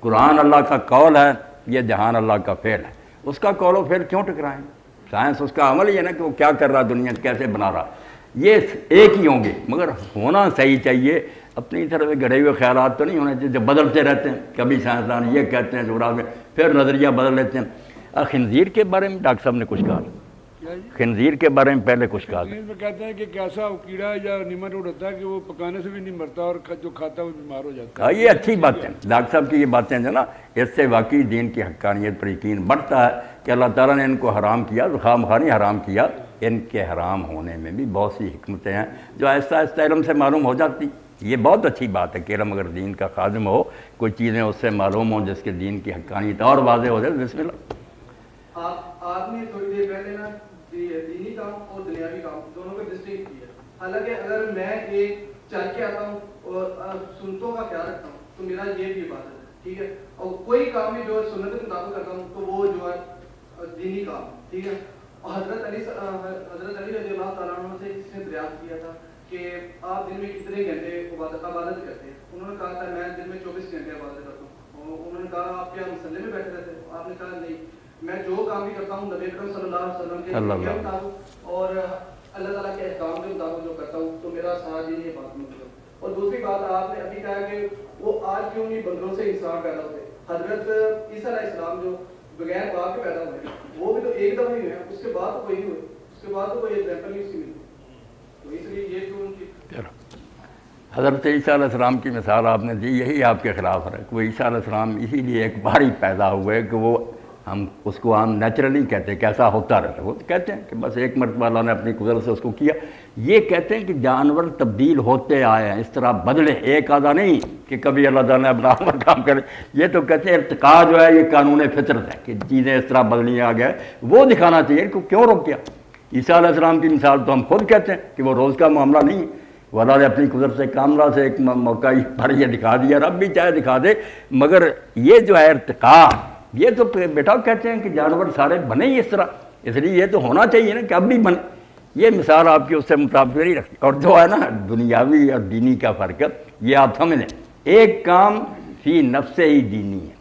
قرآن اللہ کا قول ہے, یہ جہان اللہ کا فعل ہے. اس کا قول و فعل کیوں ٹکرائیں گے؟ سائنس اس کا عمل ہی ہے نا کہ وہ کیا کر رہا, دنیا کیسے بنا رہا. یہ ایک ہی ہوں گے مگر ہونا صحیح چاہیے. اپنی طرف سے گڑھے ہوئے خیالات تو نہیں ہونے چاہیے جو بدلتے رہتے ہیں. کبھی سائنسدان یہ کہتے ہیں جغرافیہ میں پھر نظریہ بدل لیتے ہیں. خنزیر کے بارے میں ڈاکٹر صاحب نے کچھ کہا. خنزیر کے بارے میں پہلے کچھ کہا. میں کہتے ہیں کہ کیسا کیڑا یا نیماٹوڈ ہوتا ہے کہ وہ پکانے سے بھی نہیں مرتا اور جو کھاتا ہے وہ بیمار ہو جاتا ہے. یہ اچھی بات ہے ڈاکٹر صاحب کی یہ باتیں جو نا اس سے واقعی دین کی حقانیت پر یقین بڑھتا ہے کہ اللہ تعالیٰ نے ان کو حرام کیا تو خواہ مخواہ نہیں حرام کیا. ان کے حرام ہونے میں بھی بہت سی حکمتیں ہیں جو آہستہ آہستہ علم سے معلوم ہو جاتی. یہ بہت اچھی بات ہے کہ علم اگر دین کا خادم ہو کوئی چیزیں اس سے معلوم ہوں جس کے دین کی حقانیت اور واضح ہو جائے. بسم اللہ. آپ نے تھوڑی دیر پہلے نا دینی کام اور دنیاوی کام دونوں کو ڈسٹنکٹ کیا. حالانکہ اگر میں ایک چل کے آتا ہوں اور سنتوں کا خیال رکھتا ہوں تو میرا یہ بھی عبادت ہے. ٹھیک ہے. اور کوئی کام بھی جو سنت کے مطابق کرتا ہوں تو وہ جو ہے دینی کام. ٹھیک ہے. اور حضرت علی رضی اللہ تعالیٰ عنہ سے کسی نے دریافت کیا تھا کہ آپ دن میں کتنے گھنٹے عبادت کرتے ہیں. انہوں نے کہا تھا میں دن میں 24 گھنٹے عبادت کرتا ہوں. انہوں نے کہا آپ کیا مسلح میں بیٹھے رہتے ہیں؟ آپ نے کہا نہیں, میں جو کام بھی کرتا ہوں نبی اکرم صلی اللہ علیہ وسلم کے مطابق اور اللہ تعالیٰ کے احکام کے مطابق جو کرتا ہوں تو میرا سارا دین یہ بات مطلب. اور دوسری بات آپ نے ابھی کہا کہ وہ آج کیوں نہیں بندروں سے انسان پیدا ہوتے. حضرت عیسیٰ علیہ السلام جو بغیر باپ کے پیدا ہوئے وہ بھی تو ایک دم نہیں ہوئے, اس کے بعد تو کوئی نہیں ہوئے, اس کے بعد تو کوئی ایگزامپل نہیں اس کی ملی. تو اس لیے یہ جو ان کی حضرت عیسیٰ علیہ السلام کی مثال آپ نے دی, یہی آپ کے خلاف ہے. وہ عیسیٰ علیہ السلام اسی لیے ایک بار ہی پیدا ہوئے کہ وہ ہم اس کو عام نیچرلی کہتے ہیں کیسا ہوتا رہتا ہے. وہ کہتے ہیں کہ بس ایک مرتبہ اللہ نے اپنی قدرت سے اس کو کیا. یہ کہتے ہیں کہ جانور تبدیل ہوتے آئے ہیں, اس طرح بدلے, ایک آدھا نہیں کہ کبھی اللہ تعالیٰ نے اپنا عمل کام کرے. یہ تو کہتے ہیں ارتقاء جو ہے یہ قانون فطرت ہے کہ چیزیں اس طرح بدلی آ گئے. وہ دکھانا چاہیے کہ کیوں روک کیا. عیسیٰ علیہ السلام کی مثال تو ہم خود کہتے ہیں کہ وہ روز کا معاملہ نہیں. وہ اللہ نے اپنی قدرت سے کاملہ سے ایک موقع پر یہ دکھا دیا, رب بھی چاہے دکھا دے. مگر یہ جو ہے ارتقاء, یہ تو بیٹا کہتے ہیں کہ جانور سارے بنے ہی اس طرح. اس لیے یہ تو ہونا چاہیے نا کہ اب بھی بنے. یہ مثال آپ کی اس سے مطابق نہیں رکھتی. اور جو ہے نا دنیاوی اور دینی کا فرق ہے یہ آپ سمجھ لیں. ایک کام فی نفس ہی دینی ہے.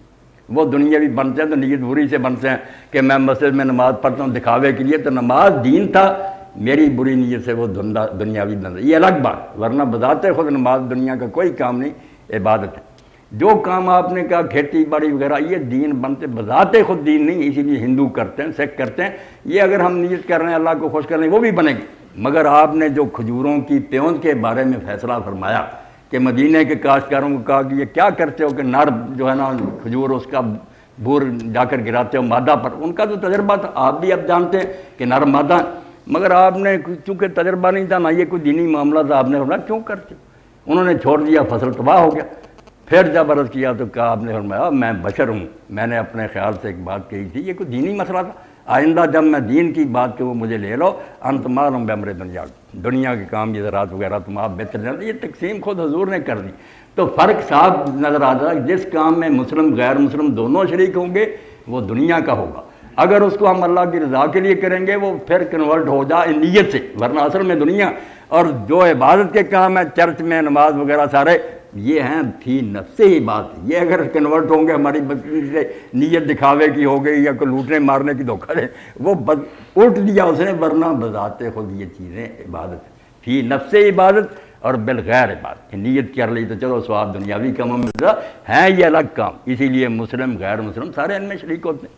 وہ دنیاوی بنتے ہیں تو نیت بری سے بنتے ہیں کہ میں مسجد میں نماز پڑھتا ہوں دکھاوے کے لیے, تو نماز دین تھا, میری بری نیت سے وہ دنیاوی بن رہی, یہ الگ بات. ورنہ بذات خود نماز دنیا کا کوئی کام نہیں, عبادت ہے. جو کام آپ نے کہا کھیتی باڑی وغیرہ یہ دین بنتے بذات خود دین نہیں, اسی لیے ہندو کرتے ہیں, سکھ کرتے ہیں. یہ اگر ہم نیت کر رہے ہیں اللہ کو خوش کر رہے ہیں وہ بھی بنے گی. مگر آپ نے جو کھجوروں کی پیوند کے بارے میں فیصلہ فرمایا کہ مدینے کے کاشتکاروں کو کہا کہ یہ کیا کرتے ہو کہ نر جو ہے نا کھجور اس کا بور جا کر گراتے ہو مادہ پر, ان کا تو تجربہ تھا, آپ بھی اب جانتے ہیں کہ نر مادہ, مگر آپ نے چونکہ تجربہ نہیں تھا نہ یہ کوئی دینی معاملہ تھا, آپ نے فرمایا کیوں کرتے ہو. انہوں نے چھوڑ دیا, فصل تباہ ہو گیا. پھر جب عرض کیا تو کہا آپ نے فرمایا میں بشر ہوں, میں نے اپنے خیال سے ایک بات کہی تھی, یہ کوئی دینی مسئلہ تھا, آئندہ جب میں دین کی بات کہ وہ مجھے لے لو, انت معلوم بمر دنیا, دنیا کے کام یہ زراعت وغیرہ تم آپ بہتر جانتے. یہ تقسیم خود حضور نے کر دی. تو فرق صاف نظر آتا ہے, جس کام میں مسلم غیر مسلم دونوں شریک ہوں گے وہ دنیا کا ہوگا. اگر اس کو ہم اللہ کی رضا کے لیے کریں گے وہ پھر کنورٹ ہو جائے نیت سے, ورنہ اصل میں دنیا. اور جو عبادت کے کام ہے چرچ میں نماز وغیرہ سارے یہ ہیں فی نفس ہی بات. یہ اگر کنورٹ ہوں گے ہماری سے نیت دکھاوے کی ہو گئی یا کوئی لوٹنے مارنے کی دھوکہ دے, وہ الٹ دیا اس نے, ورنہ بذات خود یہ چیزیں عبادت فی نفس عبادت اور بالغیر عبادت. نیت کر لی تو چلو ثواب دنیاوی کاموں میں ہیں, یہ الگ کام. اسی لیے مسلم غیر مسلم سارے ان میں شریک ہوتے ہیں.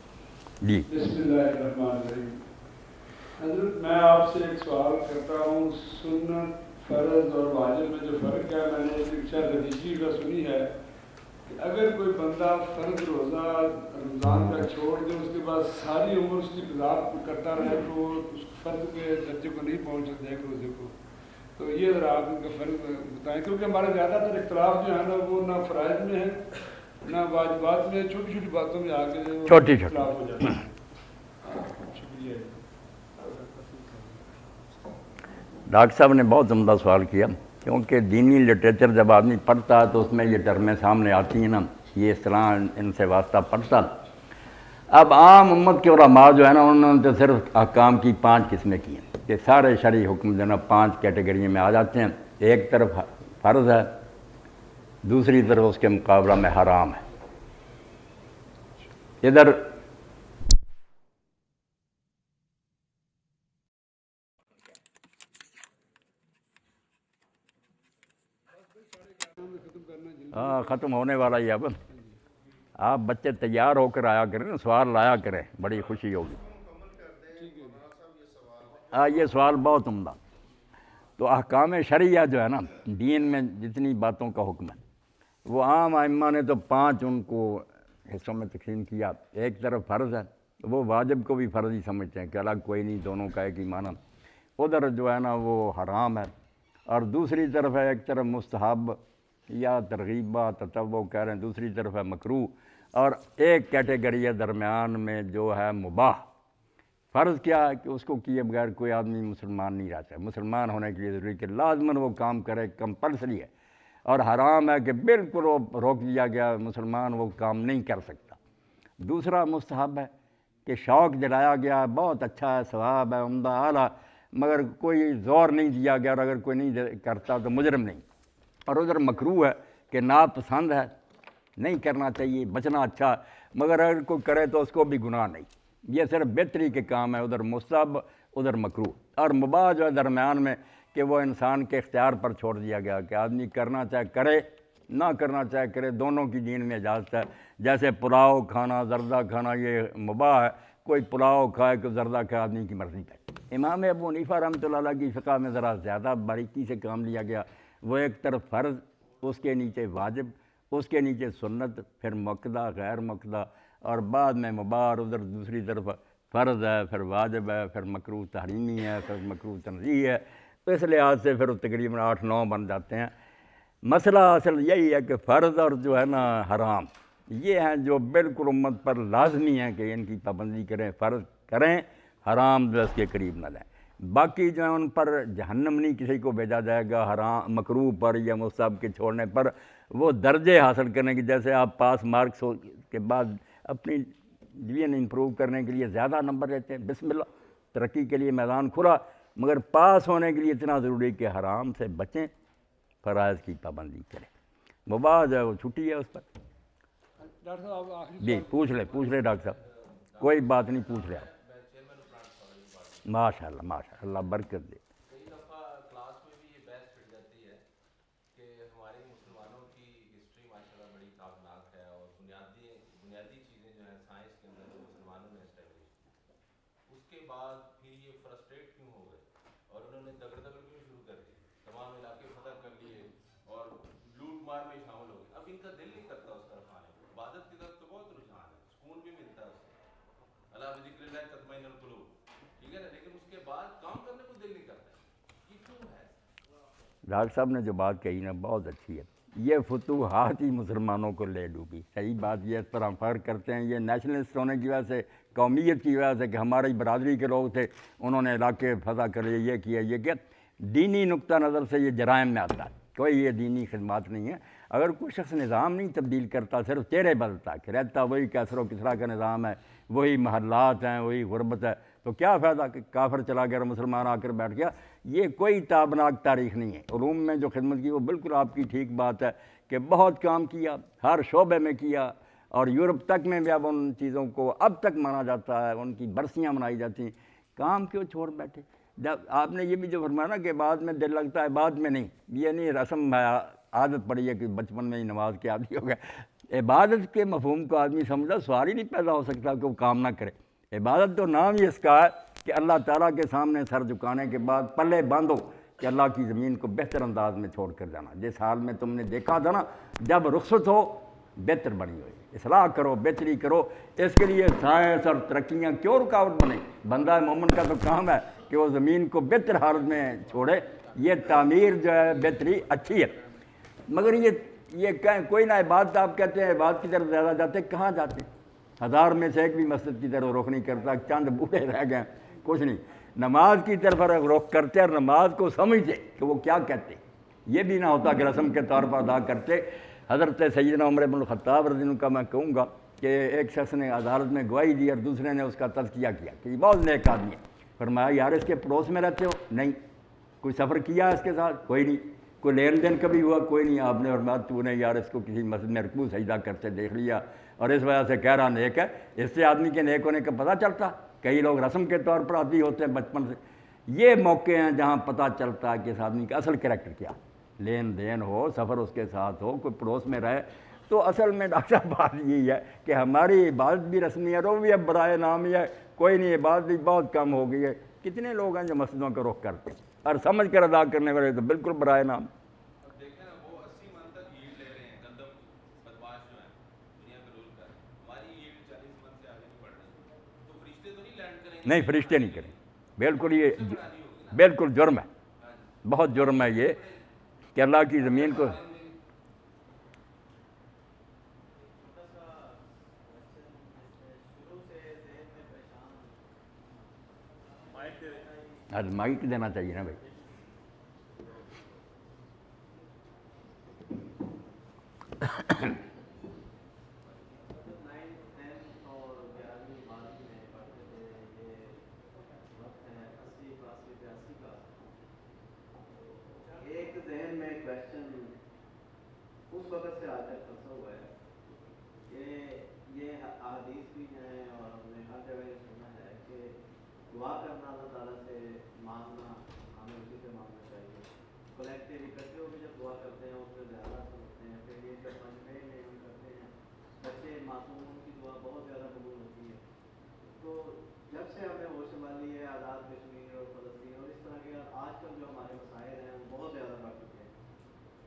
جی بسم اللہ الرحمن الرحیم. حضرت میں آپ سے ایک سوال کرتا ہوں, سنت فرض اور واجب میں جو فرق ہے, میں نے ایک شاید حدیثی کا سنی ہے کہ اگر کوئی بندہ فرض روزہ رمضان کا چھوڑ دے اس کے بعد ساری عمر اس کی قضا کرتا رہے تو اس فرض کے درجے کو نہیں پہنچ سکتا ایک روزے کو. تو یہ ذرا آپ ان کا فرق بتائیں, کیونکہ ہمارے زیادہ تر اختلاف جو ہے نا وہ نہ فرائض میں ہے نہ واجبات میں, چھوٹی چھوٹی باتوں میں آ کے چھوٹی اختلاف ہو جاتا ہے. شکریہ. ڈاکٹر صاحب نے بہت عمدہ سوال کیا, کیونکہ دینی لٹریچر جب آدمی پڑھتا ہے تو اس میں یہ ٹرمیں سامنے آتی ہیں نا, یہ اصطلاح ان سے واسطہ پڑھتا. اب عام امت کے علماء جو ہے نا انہوں نے تو صرف احکام کی 5 قسمیں کی ہیں کہ سارے شرعی حکم جو ہے نا 5 کیٹیگری میں آ جاتے ہیں. ایک طرف فرض ہے, دوسری طرف اس کے مقابلہ میں حرام ہے. ادھر ختم ہونے والا ہی. اب آپ بچے تیار ہو کر آیا کریں, سوال لایا کریں, بڑی خوشی ہوگی. یہ سوال بہت عمدہ. تو احکام شرعیہ جو ہے نا دین میں جتنی باتوں کا حکم ہے وہ عام ائمہ نے تو 5 ان کو حصوں میں تقسیم کیا. ایک طرف فرض ہے, وہ واجب کو بھی فرض ہی سمجھتے ہیں کہ الگ کوئی نہیں, دونوں کا ایک ہی معنی. ادھر جو ہے نا وہ حرام ہے. اور دوسری طرف ہے ایک طرف مستحب یا ترغیبہ تطوع کہہ رہے ہیں, دوسری طرف ہے مکروہ, اور ایک کیٹیگری ہے درمیان میں جو ہے مباح. فرض کیا ہے کہ اس کو کیے بغیر کوئی آدمی مسلمان نہیں رہتا. مسلمان ہونے کے لیے ضروری کہ لازماً وہ کام کرے, کمپلسری ہے. اور حرام ہے کہ بالکل وہ روک دیا گیا, مسلمان وہ کام نہیں کر سکتا. دوسرا مستحب ہے کہ شوق دلایا گیا, بہت اچھا ہے, ثواب ہے, عمدہ اعلیٰ, مگر کوئی زور نہیں دیا گیا, اور اگر کوئی نہیں کرتا تو مجرم نہیں. اور ادھر مکروہ ہے کہ ناپسند ہے, نہیں کرنا چاہیے, بچنا اچھا, مگر اگر کوئی کرے تو اس کو بھی گناہ نہیں. یہ صرف بہتری کے کام ہے, ادھر مستحب ادھر مکروہ. اور مباح جو ہے درمیان میں کہ وہ انسان کے اختیار پر چھوڑ دیا گیا کہ آدمی کرنا چاہے کرے, نہ کرنا چاہے کرے, دونوں کی دین میں اجازت ہے. جیسے پلاؤ کھانا, زردہ کھانا یہ مباح ہے, کوئی پلاؤ کھائے کوئی زردہ کھائے, آدمی کی مرضی پہ. امام ابو حنیفہ رحمۃ اللہ علیہ کی فقہ میں ذرا زیادہ باریکی سے کام لیا گیا. وہ ایک طرف فرض, اس کے نیچے واجب, اس کے نیچے سنت, پھر مؤکدہ غیر مؤکدہ, اور بعد میں مباح. اور ادھر دوسری طرف فرض ہے, پھر واجب ہے, پھر مکروہ تحریمی ہے, پھر مکروہ تنزیہی ہے. تو اس لحاظ سے پھر تقریباً 8-9 بن جاتے ہیں. مسئلہ اصل یہی ہے کہ فرض اور جو ہے نا حرام یہ ہیں جو بالکل امت پر لازمی ہیں کہ ان کی پابندی کریں, فرض کریں, حرام جو اس کے قریب نہ لیں. باقی جو ہے ان پر جہنم نہیں کسی کو بھیجا جائے گا حرام مکروہ پر یا مستحب کے چھوڑنے پر. وہ درجے حاصل کرنے کی, جیسے آپ پاس مارکس کے بعد اپنی ڈویژن امپروو کرنے کے لیے زیادہ نمبر لیتے ہیں، بسم اللہ، ترقی کے لیے میدان کھلا، مگر پاس ہونے کے لیے اتنا ضروری کہ حرام سے بچیں، فرائض کی پابندی کریں۔ مباح جو ہے وہ چھٹی ہے اس پر۔ ڈاکٹر صاحب آخری جی پوچھ لیں ڈاکٹر صاحب، کوئی بات نہیں، پوچھ لیں آپ۔ ماشاء اللہ اللہ برکت دے۔ کئی دفعہ کلاس میں بھی یہ بحث چھڑ جاتی ہے کہ ہمارے مسلمانوں کی ہسٹری ماشاء اللہ بڑی تابناک ہے، اور بنیادی چیزیں جو ہیں سائنس کے اندر جو مسلمانوں نے اسٹیبلش کی، اس کے بعد پھر یہ فرسٹریٹ کیوں ہو گئے اور انہوں نے دگڑ کیوں شروع کر دی، تمام علاقے فتح کر لیے اور لوٹ مار میں شامل ہو گئے۔ اب ان کا دل نہیں کرتا اس طرف آنے کو، عبادت کی طرف تو بہت رجحان ہے، سکون بھی ملتا ہے اس سے، اللہ بذکر اللہ تطمئن القلوب، ٹھیک ہے نا، لیکن اس کے بعد کام کرنے کو دل نہیں کرتا، یہ کیوں ہے؟ ڈاکٹر صاحب نے جو بات کہی نا بہت اچھی ہے، یہ فتوحات ہی مسلمانوں کو لے ڈوبی۔ صحیح بات یہ اس پر ہم فرق کرتے ہیں، یہ نیشنلسٹ ہونے کی وجہ سے، قومیت کی وجہ سے کہ ہماری برادری کے لوگ تھے انہوں نے علاقے فتح کر لیے، یہ کیا یہ کیا، دینی نقطہ نظر سے یہ جرائم میں آتا ہے، کوئی یہ دینی خدمات نہیں ہے۔ اگر کوئی شخص نظام نہیں تبدیل کرتا، صرف چہرے بدلتا کہ رہتا وہی کیسر و کسرا کا نظام ہے، وہی محلات ہیں، وہی غربت ہے، تو کیا فائدہ کہ کافر چلا گیا اور مسلمان آ کر بیٹھ گیا؟ یہ کوئی تابناک تاریخ نہیں ہے۔ علوم میں جو خدمت کی وہ بالکل آپ کی ٹھیک بات ہے کہ بہت کام کیا، ہر شعبے میں کیا، اور یورپ تک میں بھی اب ان چیزوں کو اب تک مانا جاتا ہے، ان کی برسیاں منائی جاتی ہیں، کام کیوں چھوڑ بیٹھے؟ جب آپ نے یہ بھی جو فرمایا نا کہ بعد میں دل لگتا ہے بعد میں نہیں، یہ نہیں رسم ہے، عادت پڑی ہے کہ بچپن میں ہی نماز کے عادی ہو گیا۔ عبادت کے مفہوم کو آدمی سمجھا، سوال ہی نہیں پیدا ہو سکتا کہ وہ کام نہ کرے۔ عبادت تو نام ہی اس کا ہے کہ اللہ تعالیٰ کے سامنے سر جھکانے کے بعد پلے باندھو کہ اللہ کی زمین کو بہتر انداز میں چھوڑ کر جانا، جس حال میں تم نے دیکھا تھا نا، جب رخصت ہو بہتر بنی ہوئی، اصلاح کرو، بہتری کرو۔ اس کے لیے سائنس اور ترقیاں کیوں رکاوٹ بنے؟ بندہ مومن کا تو کام ہے کہ وہ زمین کو بہتر حالت میں چھوڑے، یہ تعمیر جو ہے بہتری اچھی ہے، مگر یہ کہیں کوئی نہ عبادت، آپ کہتے ہیں عبادت کی طرف زیادہ جاتے، کہاں جاتے؟ 1000 میں سے ایک بھی مسجد کی طرف رخ نہیں کرتا، چند بوڑھے رہ گئے، کچھ نہیں۔ نماز کی طرف رخ کرتے اور نماز کو سمجھتے کہ وہ کیا کہتے، یہ بھی نہ ہوتا کہ رسم کے طور پر ادا کرتے۔ حضرت سیدنا عمر بن الخطاب رضی اللہ عنہ کا میں کہوں گا کہ ایک شخص نے عدالت میں گواہی دی اور دوسرے نے اس کا تزکیہ کیا کہ یہ بہت نیک آدمی ہے، فرمایا یار اس کے پڑوس میں رہتے ہو؟ نہیں۔ کوئی سفر کیا اس کے ساتھ؟ کوئی نہیں۔ کوئی لین دین کبھی ہوا؟ کوئی نہیں۔ آپ نے فرمایا تو نے یار اس کو کسی مسجد میں رکوع سجدہ کرتے دیکھ لیا اور اس وجہ سے کہہ رہا نیک ہے، اس سے آدمی کے نیک ہونے کا پتہ چلتا۔ کئی لوگ رسم کے طور پر عادی ہوتے ہیں بچپن سے، یہ موقع ہیں جہاں پتہ چلتا ہے کہ اس آدمی کا اصل کریکٹر کیا، لین دین ہو، سفر اس کے ساتھ ہو، کوئی پڑوس میں رہے۔ تو اصل میں ڈاکٹر صاحب بات یہی ہے کہ ہماری عبادت بھی رسمی ہے، رو بھی اب برائے نام ہی ہے، کوئی نہیں، عبادت بھی بہت کم ہو گئی ہے۔ کتنے لوگ ہیں جو مسجدوں کا رخ کرتے ہیں اور سمجھ کر ادا کرنے والے تو بالکل برائے نام۔ اب دیکھیں نا، وہ 80 من تک ییلڈ لے رہے ہیں، گندم بدماش جو ہیں دنیا میں رول کر، ہماری ییلڈ 40 من سے آگے نہیں بڑھ رہی، تو فرشتے تو نہیں لینڈ کریں گے؟ نہیں، فرشتے نہیں کریں، بالکل یہ بالکل جرم ہے، بہت جرم ہے یہ کہ اللہ کی زمین کو۔ مائک دینا چاہیے نا بھائی۔ ایک ذہن میں کویسچن اس وقت سے آج تک پھنسا ہوا ہے کہ یہ احادیث بھی ہیں اور ہم نے ہر جگہ یہ سنا ہے کہ دعا کرنا اللہ تعالیٰ سے مانگنا، ہمیں اسی سے مانگنا چاہیے۔ کلیکٹیو اکٹھے ہو کے جب دعا کرتے ہیں اس میں زیادہ سمجھتے ہیں، پھر یہ جب مجمع میں ہم کرتے ہیں بچے معصوموں کی دعا بہت زیادہ قبول ہوتی ہے۔ تو جب سے ہم نے ہوش سنبھالی ہے، آزاد کشمیر اور فلسطین اور اس طرح کے آج کل جو ہمارے مسائل ہیں وہ بہت زیادہ بڑھ چکے ہیں۔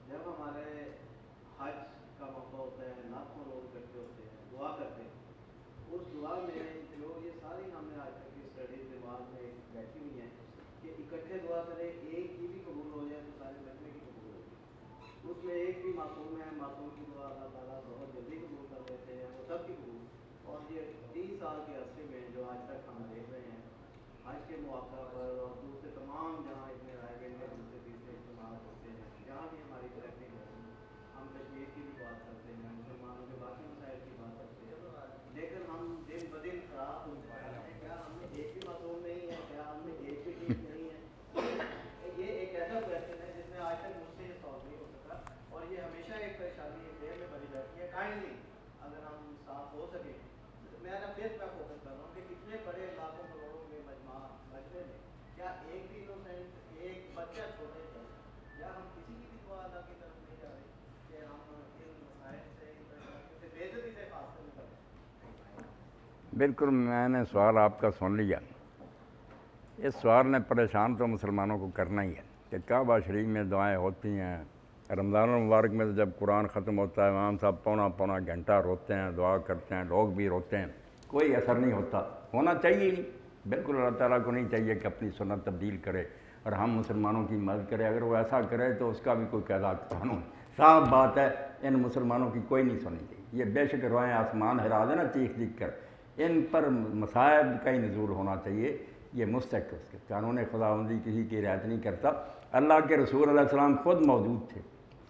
جب ہمارے حج کا موقع ہوتا ہے، لاکھوں لوگ اکٹھے ہوتے ہیں، دعا کرتے ہیں، اس دعا میں جو یہ ساری ہم نے آج تک کی اسٹڈیز دماغ میں بیٹھی ہوئی ہیں کہ اکٹھے دعا کریں، ایک کی بھی قبول ہو جائے تو سارے مجمع کی قبول ہوگی۔ اس میں ایک بھی معصوم ہے، معصوم کی دعا اللہ تعالیٰ بہت جلدی قبول کر دیتے ہیں، وہ سب کی قبول۔ اور یہ 30 سال کے عرصے میں جو آج تک ہم دیکھ رہے ہیں حج کے موقع پر اور دوسرے تمام جہاں اتنے رائے گئے ہیں، دوسرے تیسرے اجتماعات ہوتے ہیں، جہاں بھی ہماری ترقی ہوتی ہے، ہم کشمیر کی بھی بات کرتے ہیں، مسلمانوں کے باقی مسائل کی بات کرتے ہیں، لیکن ہم دن بالکل میں نے سوال آپ کا سن لیا. اس سوال نے پریشان تو مسلمانوں کو کرنا ہی ہے کہ کعبہ شریف میں دعائیں ہوتی ہیں. رمضان المبارک میں جب قرآن ختم ہوتا ہے امام صاحب پونا گھنٹہ روتے ہیں, دعا کرتے ہیں, لوگ بھی روتے ہیں, کوئی اثر نہیں ہوتا. ہونا چاہیے نہیں. بالکل اللہ تعالیٰ کو نہیں چاہیے کہ اپنی سنت تبدیل کرے اور ہم مسلمانوں کی مدد کرے. اگر وہ ایسا کرے تو اس کا بھی کوئی قاعدہ قانون. صاف بات ہے ان مسلمانوں کی کوئی نہیں سنی چاہیے. یہ بے شک روئیں آسمان ہرا دے نا چیخ چیخ کر, ان پر مصائب کا ہی نزول ہونا چاہیے. یہ مستحق اس کے قانون خداوندی کسی کی رعایت نہیں کرتا. اللہ کے رسول علیہ السلام خود موجود تھے,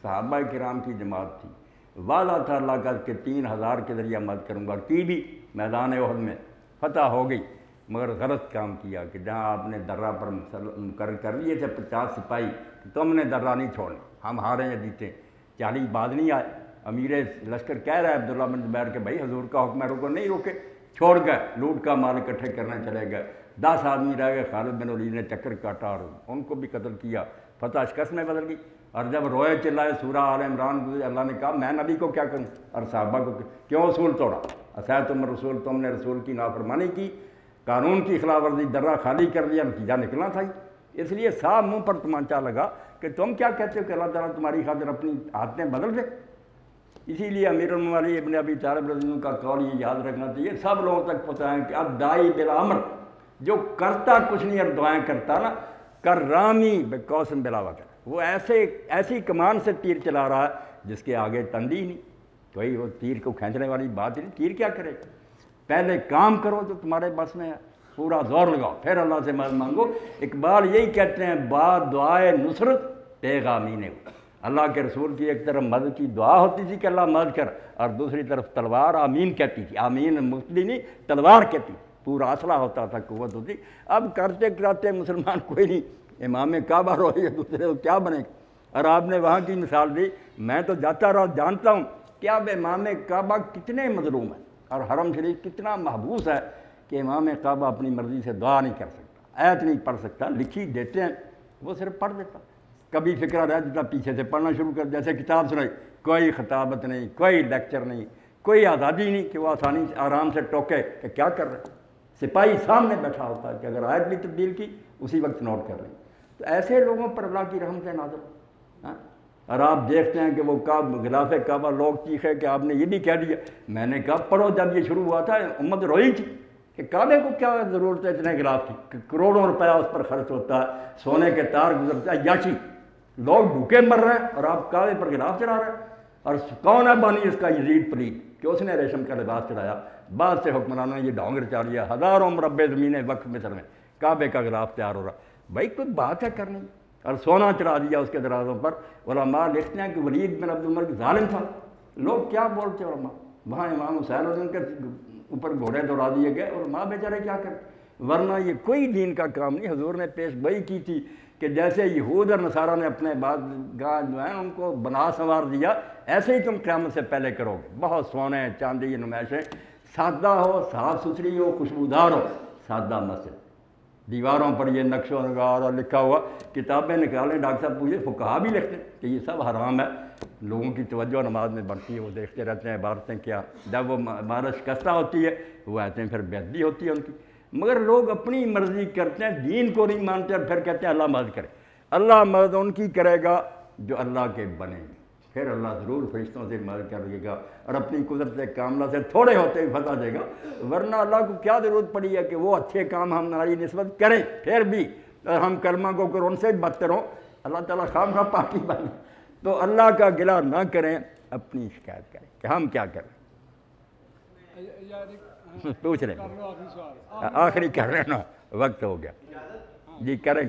صحابہ کرام کی جماعت تھی, وعدہ تھا اللہ کا کہ 3000 کے ذریعہ مدد کروں گا. کی بھی میدان احد میں فتح ہو گئی, مگر غلط کام کیا کہ جہاں آپ نے درہ پر مقرر کر لیے تھے 50 سپاہی, تم نے درہ نہیں چھوڑنا, ہم ہارے یا جیتے. 40 بعد نہیں آئے. امیر لشکر کہہ رہا ہے عبداللہ بن زبیر کہ بھائی حضور کا حکم ہے رکو, نہیں روکے, چھوڑ گئے, لوٹ کا مال اکٹھے کرنے چلے گئے. 10 آدمی رہ گئے. خالد بن ولید نے چکر کاٹا اور ان کو بھی قتل کیا. فتح شکست میں بدل گئی. اور جب روئے چلائے سورہ آل عمران گزرے, اللہ نے کہا میں نبی کو کیا کروں اور صحابہ کو کیوں اصول توڑا. عصیتم رسول, تم نے رسول کی نافرمانی کی, قانون کی خلاف ورزی, درہ خالی کر دیا, نتیجہ نکلنا تھا. اس لیے صاحب منہ پر تمانچہ لگا کہ تم کیا کہتے ہو کہ اللہ تعالیٰ تمہاری خاطر اپنی عادتیں بدل دے. اسی لیے امیر المومنین علی ابن ابی طالب رضی اللہ عنہ کا قول یہ یاد رکھنا چاہیے. سب لوگوں تک پتہ ہے کہ اب دائی بلا امر, جو کرتا کچھ نہیں اور دعائیں کرتا نا, کر رامی بے قوسم بلا وقت, وہ ایسی کمان سے تیر چلا رہا ہے جس کے آگے تندی نہیں. کوئی وہ تیر کو کھینچنے والی بات نہیں. تیر کیا کرے, پہلے کام کرو جو تمہارے بس میں ہے, پورا زور لگاؤ, پھر اللہ سے مدد مانگو. اقبال یہی کہتے ہیں بعد دعائے نصرت پیغامین. اللہ کے رسول کی ایک طرف مدد کی دعا ہوتی تھی کہ اللہ مدد کر, اور دوسری طرف تلوار آمین کہتی تھی. آمین مفتی نہیں, تلوار کہتی, پورا اسلحہ ہوتا تھا, قوت ہوتی. اب کرتے کراتے مسلمان کوئی نہیں, امام کعبہ روئے دوسرے کو کیا بنے گا. اور آپ نے وہاں کی مثال دی, میں تو جاتا رہا جانتا ہوں کہ اب امام کعبہ کتنے مظلوم ہیں اور حرم شریف کتنا محبوس ہے کہ امام کعبہ اپنی مرضی سے دعا نہیں کر سکتا, آیت نہیں پڑھ سکتا. لکھی دیتے ہیں وہ صرف پڑھ دیتا, کبھی فکرہ رہ جاتا پیچھے سے پڑھنا شروع کر, جیسے کتاب سنائی, کوئی خطابت نہیں, کوئی لیکچر نہیں, کوئی آزادی نہیں کہ وہ آسانی سے آرام سے ٹوکے کہ کیا کر رہے. سپاہی سامنے بیٹھا ہوتا ہے کہ اگر آیت بھی تبدیل کی اسی وقت نوٹ کر لیں. تو ایسے لوگوں پر اللہ کی رحمت نازل. اور آپ دیکھتے ہیں کہ وہ غلاف کعبہ لوگ چیخے کہ آپ نے یہ بھی کہہ دیا. میں نے کہا پڑھو, جب یہ شروع ہوا تھا امت روئی تھی کہ کعبے کو کیا ضرورت ہے اتنے غلاف کی, کہ کروڑوں روپیہ اس پر خرچ ہوتا ہے, سونے کے تار گزرتا ہے, یاشی لوگ بھوکے مر رہے ہیں اور آپ کعبے پر غلاف چڑھا رہے ہیں. اور کون ہے بانی اس کا یزید پلید کہ اس نے ریشم کا لباس چڑھایا. بعد سے حکمرانوں نے یہ ڈھونگ رچا لیا, ہزاروں مربع زمینیں وقف مصر میں کعبے کا غلاف تیار ہو رہا. بھائی کوئی بات ہے کرنے, اور سونا چڑھا دیا اس کے دروازوں پر. علماء لکھتے ہیں کہ ولید بن عبد الملک ظالم تھا. لوگ کیا بولتے علماء, وہاں امام حسین ان کے اوپر گھوڑے دوڑا دیے گئے, علماء بیچارے کیا کریں. ورنہ یہ کوئی دین کا کام نہیں. حضور نے پیش گوئی کی تھی کہ جیسے یہود اور نصارہ نے اپنے بعد گاہ جو ہیں ان کو بنا سنوار دیا, ایسے ہی تم قیامت سے پہلے کرو گے. بہت سونے چاندی نمائشیں, سادہ ہو, صاف ستھری ہو, خوشبودار ہو, سادہ مسجد, دیواروں پر یہ نقش و نگار اور لکھا ہوا. کتابیں نکالیں, ڈاکٹر صاحب پوچھے, فقہا بھی لکھتے ہیں کہ یہ سب حرام ہے. لوگوں کی توجہ نماز میں بڑھتی ہے, وہ دیکھتے رہتے ہیں عبارتیں کیا. جب وہ عبارت شکستہ ہوتی ہے وہ آتے ہیں, پھر بےعدبی ہوتی ہے ان کی. مگر لوگ اپنی مرضی کرتے ہیں, دین کو نہیں مانتے, اور پھر کہتے ہیں اللہ مدد کرے. اللہ مدد ان کی کرے گا جو اللہ کے بنے گے, پھر اللہ ضرور فرشتوں سے مدد کرے گا اور اپنی قدرت کاملہ سے تھوڑے ہوتے ہی فتح دے گا. ورنہ اللہ کو کیا ضرورت پڑی ہے کہ وہ اچھے کام ہم ہماری نسبت کریں, پھر بھی ہم کلمہ کو کرو ان سے بدتر ہوں, اللہ تعالیٰ خواہ پارٹی بنے. تو اللہ کا گلہ نہ کریں, اپنی شکایت کریں کہ ہم کیا کریں. پوچھ رہے ہیں, آخری کر رہے ہیں نا, وقت ہو گیا. جی کریں.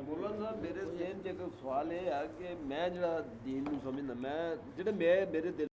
ਮੌਲਾਨਾ ਸਾਹਿਬ ਮੇਰੇ ਜ਼ਹਿਨ 'ਚ ਇੱਕ ਸਵਾਲ ਇਹ ਹੈ ਕਿ ਮੈਂ ਜਿਹੜਾ ਦੀਨ ਨੂੰ ਸਮਝਦਾ, ਮੈਂ ਜਿਹੜੇ ਮੇਰੇ ਦਿਲ